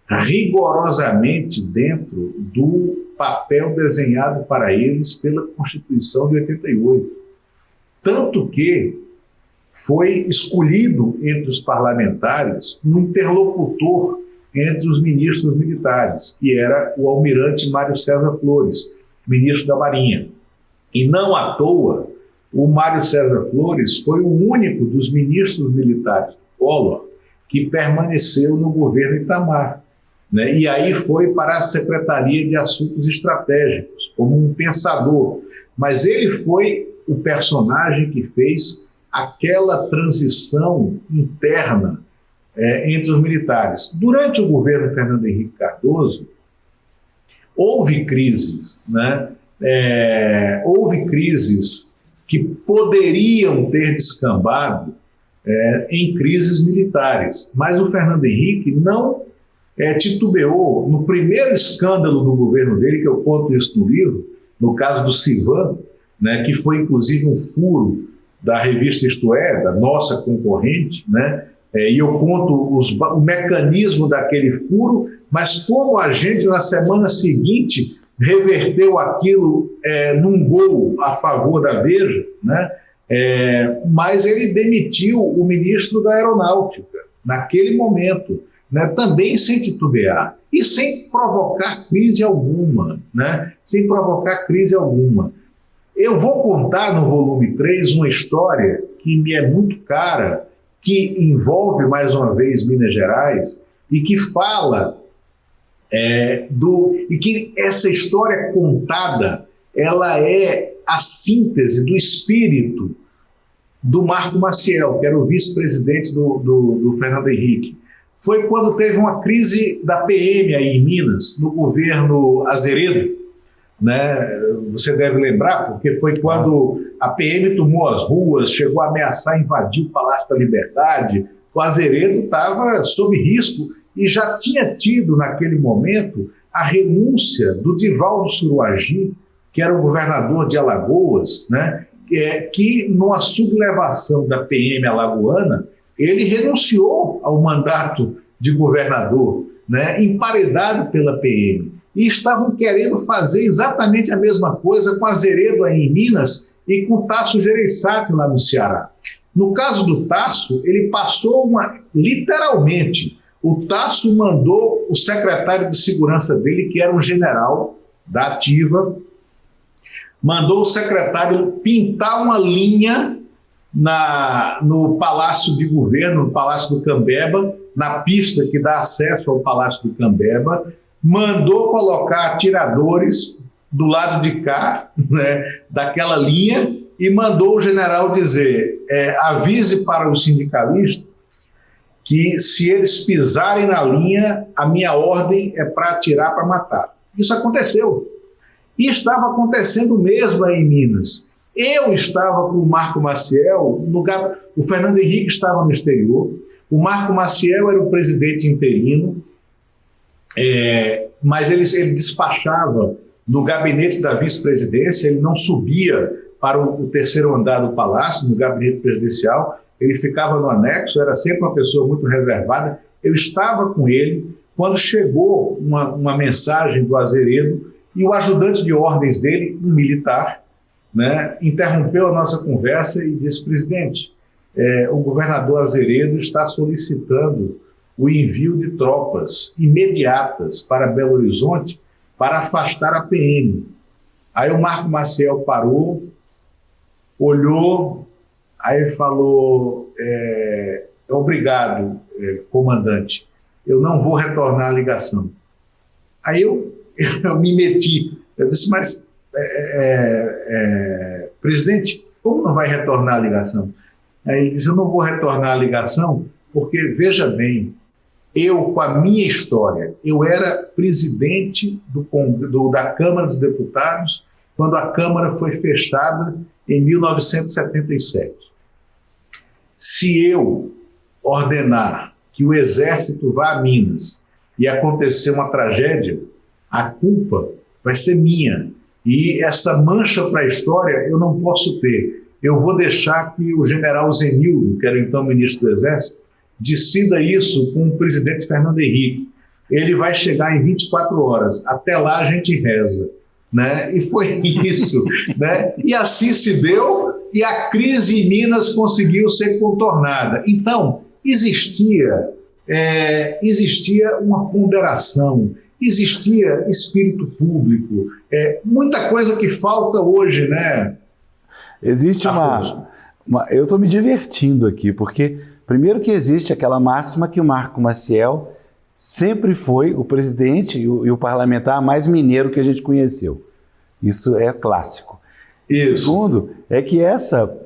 rigorosamente dentro do papel desenhado para eles pela Constituição de 88. Tanto que foi escolhido entre os parlamentares um interlocutor entre os ministros militares, que era o almirante Mário César Flores, ministro da Marinha. E não à toa, o Mário César Flores foi o único dos ministros militares do Collor que permaneceu no governo Itamar, né? E aí foi para a Secretaria de Assuntos Estratégicos, como um pensador. Mas ele foi o personagem que fez aquela transição interna entre os militares. Durante o governo Fernando Henrique Cardoso, houve crises, né? Houve crises que poderiam ter descambado em crises militares, mas o Fernando Henrique não titubeou. No primeiro escândalo do governo dele, que eu conto isso no livro, no caso do Civan, né, que foi inclusive um furo da revista Isto É, da nossa concorrente, né, e eu conto o mecanismo daquele furo, mas como a gente na semana seguinte reverteu aquilo num gol a favor da Veja, né? Mas ele demitiu o ministro da Aeronáutica naquele momento, né? Também sem titubear e sem provocar crise alguma, né? Sem provocar crise alguma. Eu vou contar no volume 3 uma história que me é muito cara, que envolve mais uma vez Minas Gerais e que fala e que essa história contada, ela é a síntese do espírito do Marco Maciel, que era o vice-presidente do Fernando Henrique. Foi quando teve uma crise da PM aí em Minas, no governo Azeredo, né? Você deve lembrar, porque foi quando a PM tomou as ruas, chegou a ameaçar invadir o Palácio da Liberdade. O Azeredo estava sob risco e já tinha tido, naquele momento, a renúncia do Divaldo Suruagi, que era o governador de Alagoas, né? Que numa sublevação da PM alagoana, ele renunciou ao mandato de governador, né? Emparedado pela PM. E estavam querendo fazer exatamente a mesma coisa com Azeredo aí em Minas e com Tasso Gereissati lá no Ceará. No caso do Tasso, ele passou literalmente, o Tasso mandou o secretário de segurança dele, que era um general da ativa, mandou o secretário pintar uma linha no Palácio de Governo, no Palácio do Cambeba, na pista que dá acesso ao Palácio do Cambeba, mandou colocar atiradores do lado de cá, né, daquela linha, e mandou o general dizer, avise para os sindicalistas que se eles pisarem na linha, a minha ordem é para atirar, para matar. Isso aconteceu. E estava acontecendo mesmo aí em Minas. Eu estava com o Marco Maciel, o Fernando Henrique estava no exterior, o Marco Maciel era o presidente interino, mas ele despachava no gabinete da vice-presidência, ele não subia para o terceiro andar do palácio, no gabinete presidencial, ele ficava no anexo, era sempre uma pessoa muito reservada. Eu estava com ele quando chegou uma mensagem do Azeredo e o ajudante de ordens dele, um militar, né, interrompeu a nossa conversa e disse: presidente, o governador Azeredo está solicitando o envio de tropas imediatas para Belo Horizonte para afastar a PM. Aí o Marco Maciel parou, olhou, aí ele falou: obrigado, comandante, eu não vou retornar a ligação. Aí eu me meti, eu disse: mas, presidente, como não vai retornar a ligação? Aí ele disse: eu não vou retornar a ligação porque, veja bem, eu, com a minha história, eu era presidente da Câmara dos Deputados quando a Câmara foi fechada em 1977. Se eu ordenar que o Exército vá a Minas e acontecer uma tragédia, a culpa vai ser minha. E essa mancha para a história eu não posso ter. Eu vou deixar que o general Zenildo, que era então ministro do Exército, decida isso com o presidente Fernando Henrique. Ele vai chegar em 24 horas. Até lá a gente reza. Né? E foi isso. Né? E assim se deu, e a crise em Minas conseguiu ser contornada. Então, existia uma ponderação, existia espírito público, muita coisa que falta hoje, né? Existe eu estou me divertindo aqui, porque primeiro que existe aquela máxima que o Marco Maciel sempre foi o presidente e o parlamentar mais mineiro que a gente conheceu. Isso é clássico. Isso. Segundo, é que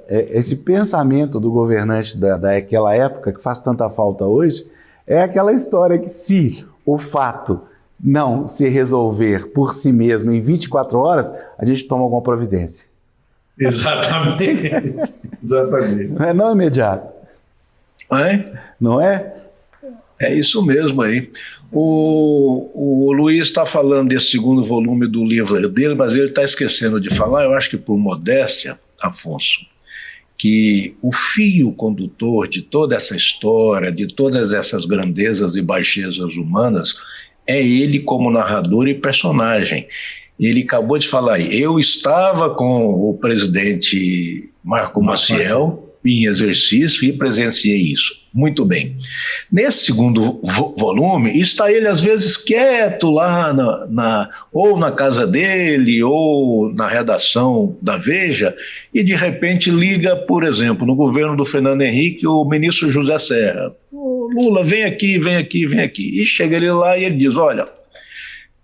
esse pensamento do governante daquela época, que faz tanta falta hoje, é aquela história que se o fato não se resolver por si mesmo em 24 horas, a gente toma alguma providência. Exatamente. Exatamente. Não é imediato. Não é? É isso mesmo aí. O Luiz está falando desse segundo volume do livro dele, mas ele está esquecendo de falar, eu acho que por modéstia, Afonso, que o fio condutor de toda essa história, de todas essas grandezas e baixezas humanas, é ele como narrador e personagem. Ele acabou de falar aí, eu estava com o presidente Marco Maciel em exercício e presenciei isso. Muito bem. Nesse segundo volume, está ele às vezes quieto lá ou na casa dele ou na redação da Veja e de repente liga, por exemplo, no governo do Fernando Henrique, o ministro José Serra. Lula, vem aqui, vem aqui, vem aqui. E chega ele lá e ele diz, olha,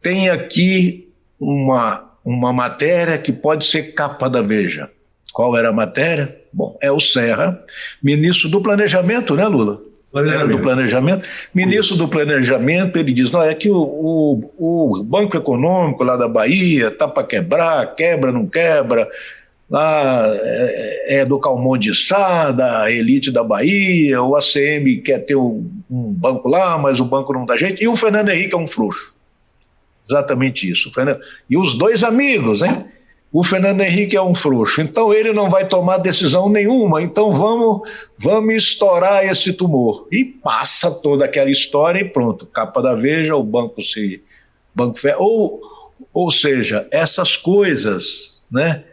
tem aqui uma matéria que pode ser capa da Veja. Qual era a matéria? Bom, é o Serra, ministro do Planejamento, né, Lula? Do Planejamento. Ministro do Planejamento, ele diz, não, é que o Banco Econômico lá da Bahia está para quebrar, quebra, não quebra, lá é do Calmon de Sá, da elite da Bahia, o ACM quer ter um banco lá, mas o banco não dá jeito, e o Fernando Henrique é um frouxo. Exatamente isso. E os dois amigos, hein? O Fernando Henrique é um frouxo, então ele não vai tomar decisão nenhuma, então vamos estourar esse tumor. E passa toda aquela história e pronto, capa da Veja, o banco ou seja, essas coisas, né?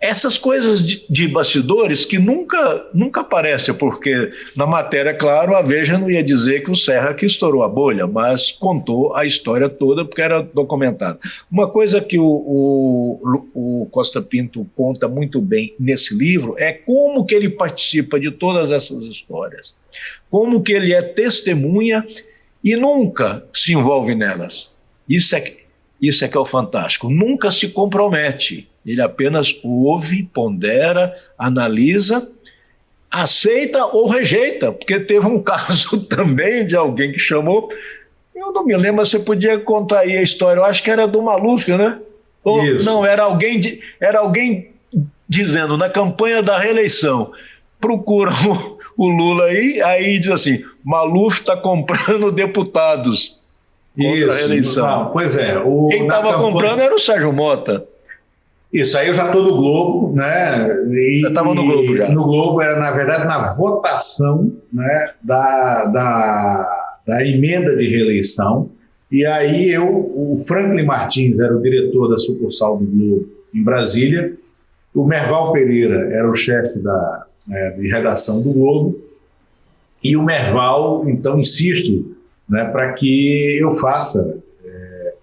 Essas coisas de bastidores que nunca aparecem, porque na matéria, claro, a Veja não ia dizer que o Serra que estourou a bolha, mas contou a história toda porque era documentado. Uma coisa que o Costa Pinto conta muito bem nesse livro é como que ele participa de todas essas histórias, como que ele é testemunha e nunca se envolve nelas. Isso é que é o fantástico, nunca se compromete. Ele apenas ouve, pondera, analisa, aceita ou rejeita, porque teve um caso também de alguém que chamou, eu não me lembro, você podia contar aí a história, eu acho que era do Maluf, né? Não, era alguém dizendo na campanha da reeleição, procura o Lula aí diz assim, Maluf está comprando deputados contra a reeleição. Não, pois é. Quem estava comprando era o Sérgio Mota. Isso, aí eu já estou no Globo, né? Já estava no Globo já. No Globo era, na verdade, na votação, né, da emenda de reeleição. E aí o Franklin Martins era o diretor da sucursal do Globo em Brasília, o Merval Pereira era o chefe de redação do Globo, e o Merval, então, insiste, né, para que eu faça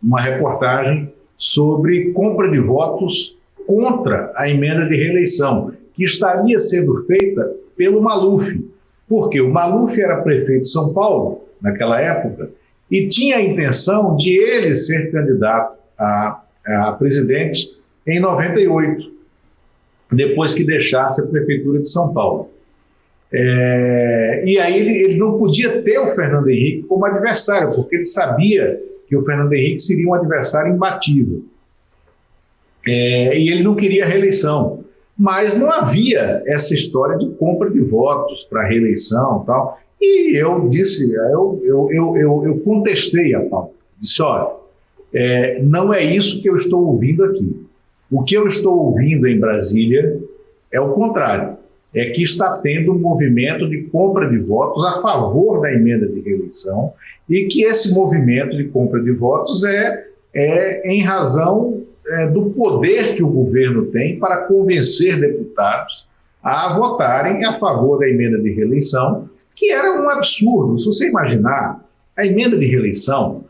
uma reportagem sobre compra de votos contra a emenda de reeleição, que estaria sendo feita pelo Maluf. Porque o Maluf era prefeito de São Paulo, naquela época, e tinha a intenção de ele ser candidato a presidente em 98, depois que deixasse a prefeitura de São Paulo. E aí ele não podia ter o Fernando Henrique como adversário, porque ele sabia que o Fernando Henrique seria um adversário imbatível. E ele não queria reeleição. Mas não havia essa história de compra de votos para reeleição e tal. E eu disse, eu contestei a pauta. Disse, olha, não é isso que eu estou ouvindo aqui. O que eu estou ouvindo em Brasília é o contrário. É que está tendo um movimento de compra de votos a favor da emenda de reeleição e que esse movimento de compra de votos é em razão do poder que o governo tem para convencer deputados a votarem a favor da emenda de reeleição, que era um absurdo. Se você imaginar, a emenda de reeleição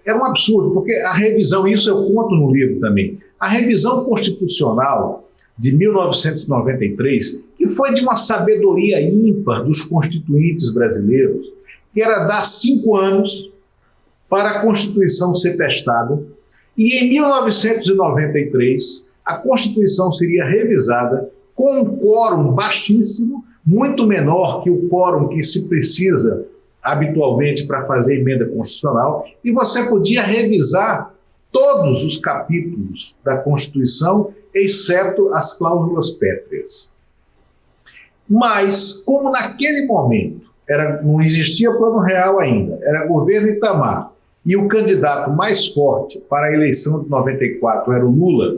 era um absurdo, porque a revisão, isso eu conto no livro também, a revisão constitucional de 1993, que foi de uma sabedoria ímpar dos constituintes brasileiros, que era dar 5 anos para a Constituição ser testada, e em 1993 a Constituição seria revisada com um quórum baixíssimo, muito menor que o quórum que se precisa habitualmente para fazer emenda constitucional, e você podia revisar todos os capítulos da Constituição, exceto as cláusulas pétreas. Mas, como naquele momento não existia plano real ainda, era governo Itamar, e o candidato mais forte para a eleição de 94 era o Lula,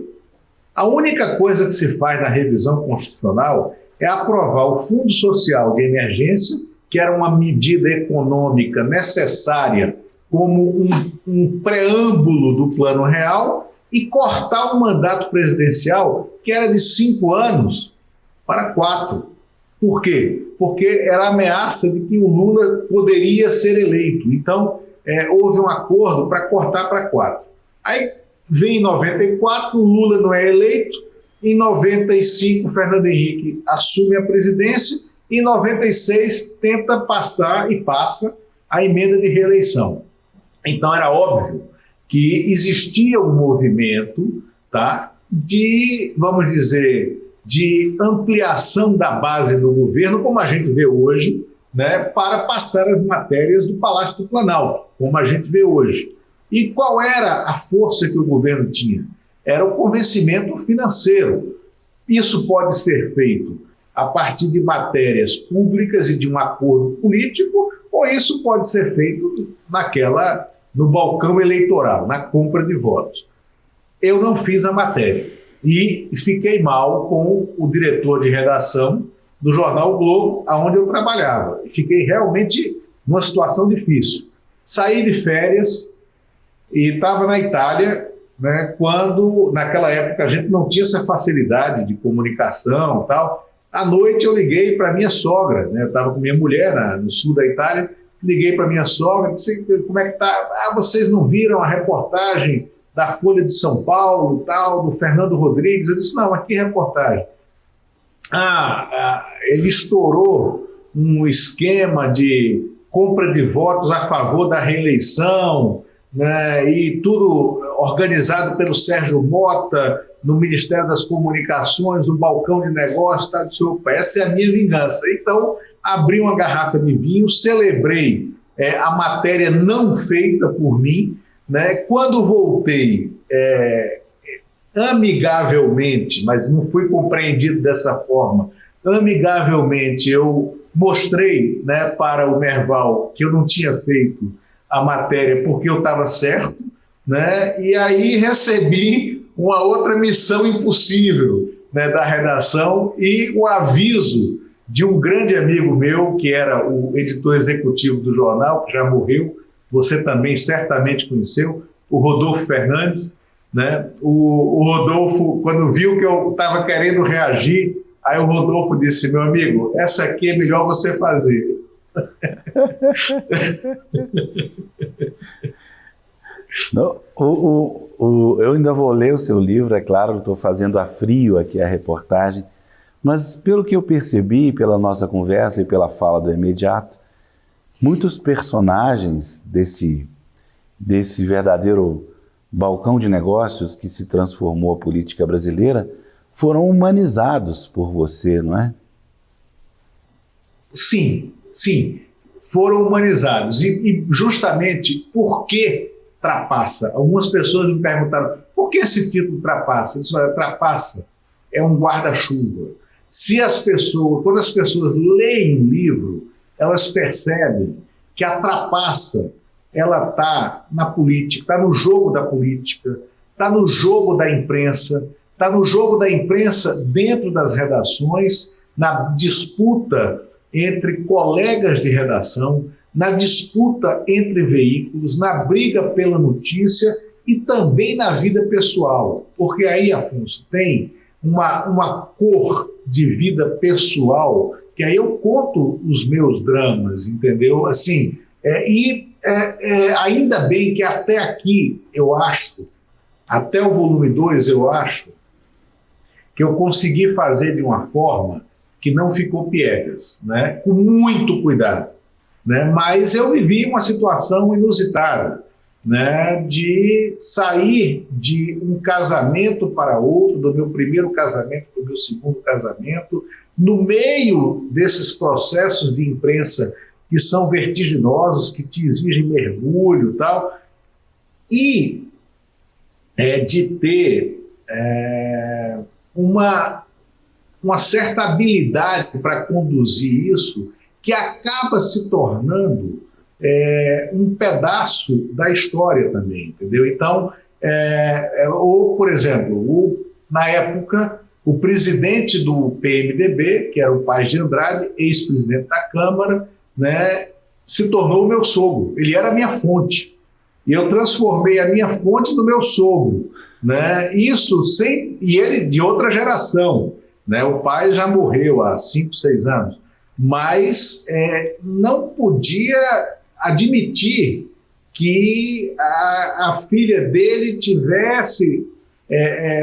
a única coisa que se faz na revisão constitucional é aprovar o Fundo Social de Emergência, que era uma medida econômica necessária como um preâmbulo do plano real, e cortar o mandato presidencial, que era de 5 anos, para 4. Por quê? Porque era a ameaça de que o Lula poderia ser eleito. Então, houve um acordo para cortar para 4. Aí vem em 94, o Lula não é eleito, em 95 Fernando Henrique assume a presidência, em 96 tenta passar e passa a emenda de reeleição. Então era óbvio que existia um movimento, tá, de, vamos dizer, de ampliação da base do governo, como a gente vê hoje, né, para passar as matérias do Palácio do Planalto, como a gente vê hoje. E qual era a força que o governo tinha? Era o convencimento financeiro. Isso pode ser feito a partir de matérias públicas e de um acordo político, ou isso pode ser feito no balcão eleitoral, na compra de votos. Eu não fiz a matéria e fiquei mal com o diretor de redação do jornal o Globo, onde eu trabalhava. Fiquei realmente numa situação difícil. Saí de férias e estava na Itália, né, quando, naquela época, a gente não tinha essa facilidade de comunicação e tal. À noite eu liguei para minha sogra, né, eu estava com minha mulher no sul da Itália, liguei para minha sogra, disse, como é que tá? Vocês não viram a reportagem da Folha de São Paulo, tal, do Fernando Rodrigues? Eu disse, não, mas que reportagem? Ele estourou um esquema de compra de votos a favor da reeleição, né, e tudo organizado pelo Sérgio Mota, no Ministério das Comunicações, o balcão de negócios, tá? Disse, opa, essa é a minha vingança. Então, abri uma garrafa de vinho, celebrei a matéria não feita por mim, né? Quando voltei, amigavelmente, mas não fui compreendido dessa forma, amigavelmente eu mostrei, né, para o Merval que eu não tinha feito a matéria porque eu estava certo, né, e aí recebi uma outra missão impossível, né, da redação e o aviso de um grande amigo meu, que era o editor executivo do jornal, que já morreu, você também certamente conheceu, o Rodolfo Fernandes, né? O Rodolfo, quando viu que eu estava querendo reagir, aí o Rodolfo disse, meu amigo, essa aqui é melhor você fazer. Não, eu ainda vou ler o seu livro, é claro, estou fazendo a frio aqui a reportagem, mas pelo que eu percebi, pela nossa conversa e pela fala do imediato, muitos personagens desse verdadeiro balcão de negócios que se transformou a política brasileira foram humanizados por você, não é? Sim, sim, foram humanizados. E justamente por que trapaça? Algumas pessoas me perguntaram, por que esse título trapaça? Eu disse, olha, trapaça é um guarda-chuva. Quando as pessoas leem um livro, elas percebem que a trapaça, ela está na política, está no jogo da política, está no jogo da imprensa, está no jogo da imprensa dentro das redações, na disputa entre colegas de redação, na disputa entre veículos, na briga pela notícia e também na vida pessoal. Porque aí, Afonso, tem uma cor de vida pessoal, que aí eu conto os meus dramas, entendeu? Assim, ainda bem que até aqui, eu acho, até o volume 2, eu acho, que eu consegui fazer de uma forma que não ficou piegas, né? Com muito cuidado, né? Mas eu vivi uma situação inusitada, né? De sair de um casamento para outro, do meu primeiro casamento para o meu segundo casamento, no meio desses processos de imprensa que são vertiginosos, que te exigem mergulho e tal, e de ter uma certa habilidade para conduzir isso, que acaba se tornando um pedaço da história também, entendeu? Então, ou, por exemplo, na época, o presidente do PMDB, que era o Paes de Andrade, ex-presidente da Câmara, né, se tornou o meu sogro. Ele era a minha fonte. E eu transformei a minha fonte no meu sogro, né? E ele de outra geração, né? O pai já morreu há 5, 6 anos, mas não podia admitir que a filha dele tivesse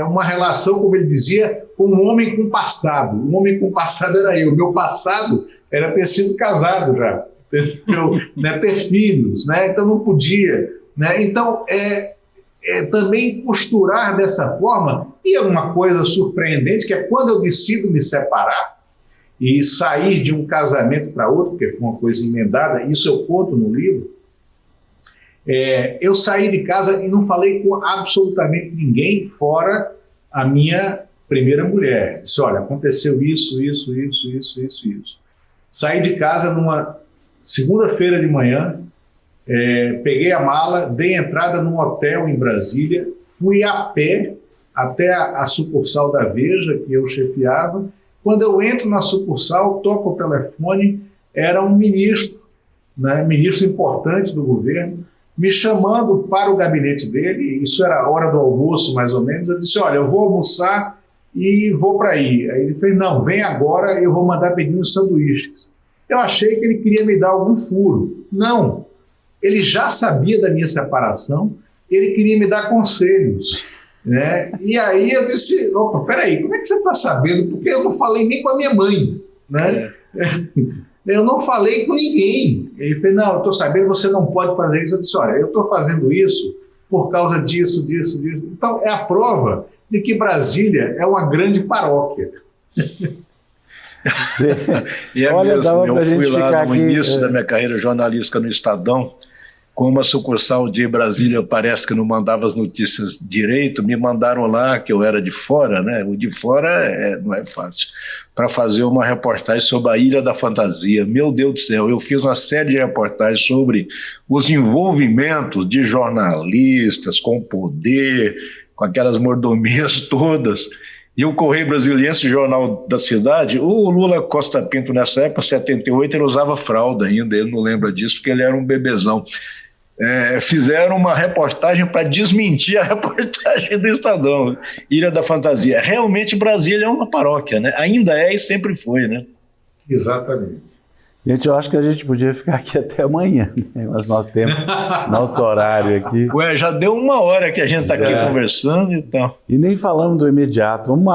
uma relação, como ele dizia, com um homem com passado. Um homem com passado era eu. O meu passado era ter sido casado já, né? Ter filhos, né? Então não podia. Né? Então, também costurar dessa forma, e é uma coisa surpreendente, que é quando eu decido me separar e sair de um casamento para outro, porque foi uma coisa emendada, isso eu conto no livro, eu saí de casa e não falei com absolutamente ninguém, fora a minha primeira mulher. Disse, olha, aconteceu isso. Saí de casa numa segunda-feira de manhã, peguei a mala, dei entrada num hotel em Brasília, fui a pé até a sucursal da Veja, que eu chefiava. Quando eu entro na sucursal, toco o telefone, era um ministro, né, ministro importante do governo, me chamando para o gabinete dele. Isso era a hora do almoço, mais ou menos. Eu disse, olha, eu vou almoçar e vou para aí. Aí ele fez, não, vem agora, eu vou mandar pedir uns sanduíches. Eu achei que ele queria me dar algum furo. Não. Ele já sabia da minha separação, ele queria me dar conselhos, né? E aí eu disse, opa, peraí, como é que você está sabendo? Porque eu não falei nem com a minha mãe, né? Eu não falei com ninguém. Ele fez, não, eu estou sabendo, você não pode fazer isso. Eu disse, olha, eu estou fazendo isso por causa disso. Então, é a prova de que Brasília é uma grande paróquia. E olha, mesmo, eu fui lá no início da minha carreira jornalística no Estadão, como a sucursal de Brasília parece que não mandava as notícias direito, me mandaram lá, que eu era de fora, né? O de fora não é fácil, para fazer uma reportagem sobre a Ilha da Fantasia. Meu Deus do céu, eu fiz uma série de reportagens sobre os envolvimentos de jornalistas com o poder, com aquelas mordomias todas. E o Correio Brasiliense, jornal da cidade, o Lula Costa Pinto, nessa época, 78, ele usava fralda ainda, ele não lembra disso, porque ele era um bebezão. Fizeram uma reportagem para desmentir a reportagem do Estadão, Ilha da Fantasia. Realmente Brasília é uma paróquia, né? Ainda é e sempre foi, né? Exatamente. Gente, eu acho que a gente podia ficar aqui até amanhã, né? Mas nós temos nosso horário aqui. Ué, já deu 1 hora que a gente está aqui conversando e tal. E nem falamos do imediato. Vamos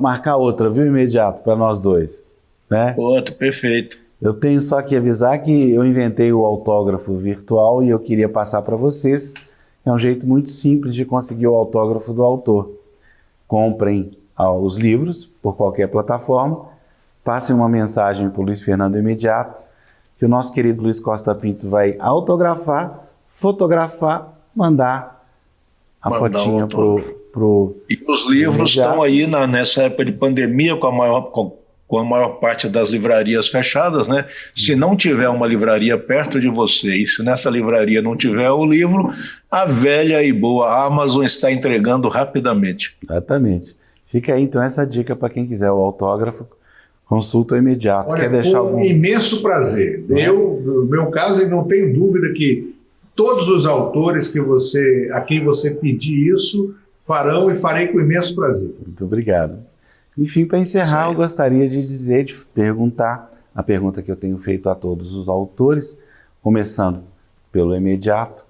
marcar outra, viu, imediato, para nós dois. Né? Outro, perfeito. Eu tenho só que avisar que eu inventei o autógrafo virtual e eu queria passar para vocês. É um jeito muito simples de conseguir o autógrafo do autor. Comprem os livros por qualquer plataforma, passem uma mensagem para o Luiz Fernando Imediato, que o nosso querido Luiz Costa Pinto vai autografar, fotografar, mandar a fotinha pro E os livros estão aí nessa época de pandemia com a maior parte das livrarias fechadas, né? Se não tiver uma livraria perto de você e se nessa livraria não tiver o livro, a velha e boa Amazon está entregando rapidamente. Exatamente. Fica aí então essa dica para quem quiser o autógrafo, consulta o Imediato. Olha, quer deixar com imenso prazer. Eu, no meu caso, eu não tenho dúvida que todos os autores a quem você pedir isso farão e farei com imenso prazer. Muito obrigado. Enfim, para encerrar, eu gostaria de perguntar a pergunta que eu tenho feito a todos os autores, começando pelo Imediato.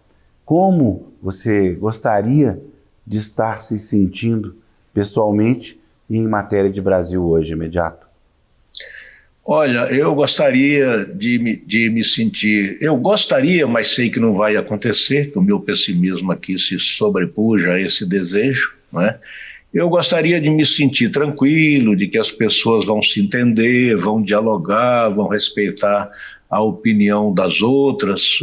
Como você gostaria de estar se sentindo pessoalmente e em matéria de Brasil hoje, Imediato? Olha, eu gostaria de me sentir... Eu gostaria, mas sei que não vai acontecer, que o meu pessimismo aqui se sobrepuja a esse desejo, não é? Eu gostaria de me sentir tranquilo, de que as pessoas vão se entender, vão dialogar, vão respeitar a opinião das outras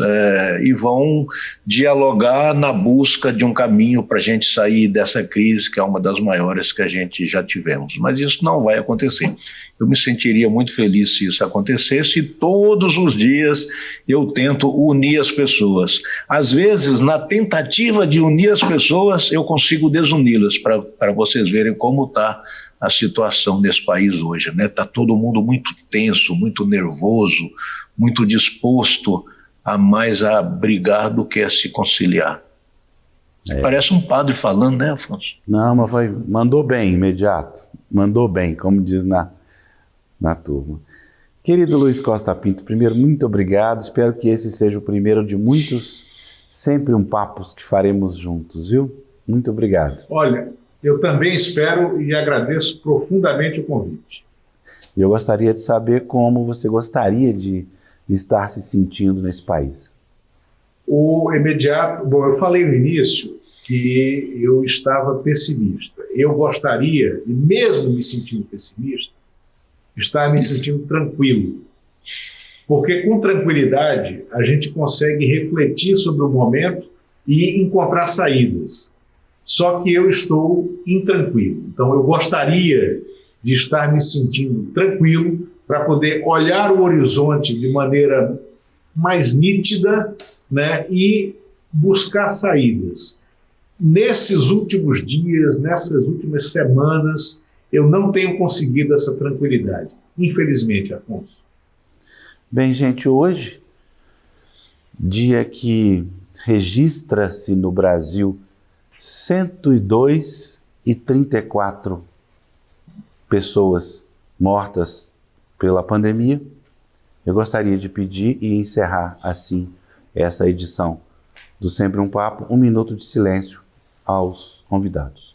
e vão dialogar na busca de um caminho para a gente sair dessa crise, que é uma das maiores que a gente já tivemos. Mas isso não vai acontecer. Eu me sentiria muito feliz se isso acontecesse e todos os dias eu tento unir as pessoas. Às vezes, na tentativa de unir as pessoas, eu consigo desuni-las, para vocês verem como está a situação nesse país hoje, né? Está todo mundo muito tenso, muito nervoso, muito disposto a mais a brigar do que a se conciliar. Parece um padre falando, né, Afonso? Não, mas mandou bem, Imediato. Mandou bem, como diz na turma. Querido Luiz Costa Pinto, primeiro, muito obrigado. Espero que esse seja o primeiro de muitos sempre um papos que faremos juntos, viu? Muito obrigado. Olha, eu também espero e agradeço profundamente o convite. E eu gostaria de saber como você gostaria de estar se sentindo nesse país. O Imediato... Bom, eu falei no início que eu estava pessimista. Eu gostaria, e mesmo me sentindo pessimista, estar me sentindo tranquilo. Porque com tranquilidade a gente consegue refletir sobre o momento e encontrar saídas. Só que eu estou intranquilo. Então eu gostaria de estar me sentindo tranquilo para poder olhar o horizonte de maneira mais nítida, né, e buscar saídas. Nesses últimos dias, nessas últimas semanas, eu não tenho conseguido essa tranquilidade. Infelizmente, Afonso. Bem, gente, hoje, dia que registra-se no Brasil 102,34 pessoas mortas pela pandemia, eu gostaria de pedir e encerrar assim essa edição do Sempre um Papo, 1 minuto de silêncio aos convidados.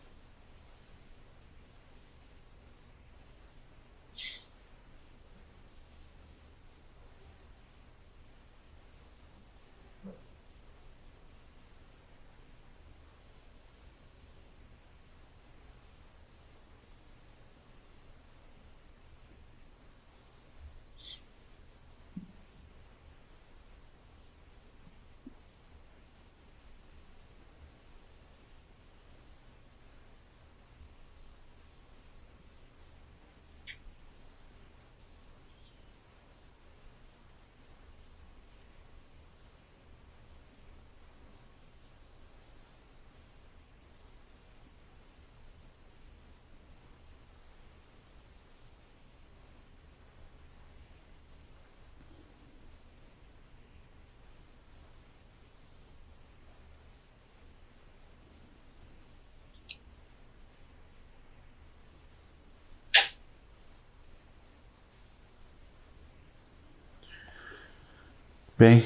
Bem,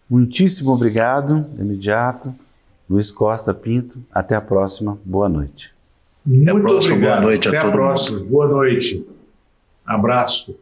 muitíssimo obrigado, imediato. Luiz Costa Pinto, até a próxima, boa noite. Muito obrigado. Boa noite a Até a todo próxima. mundo. Boa noite. Abraço.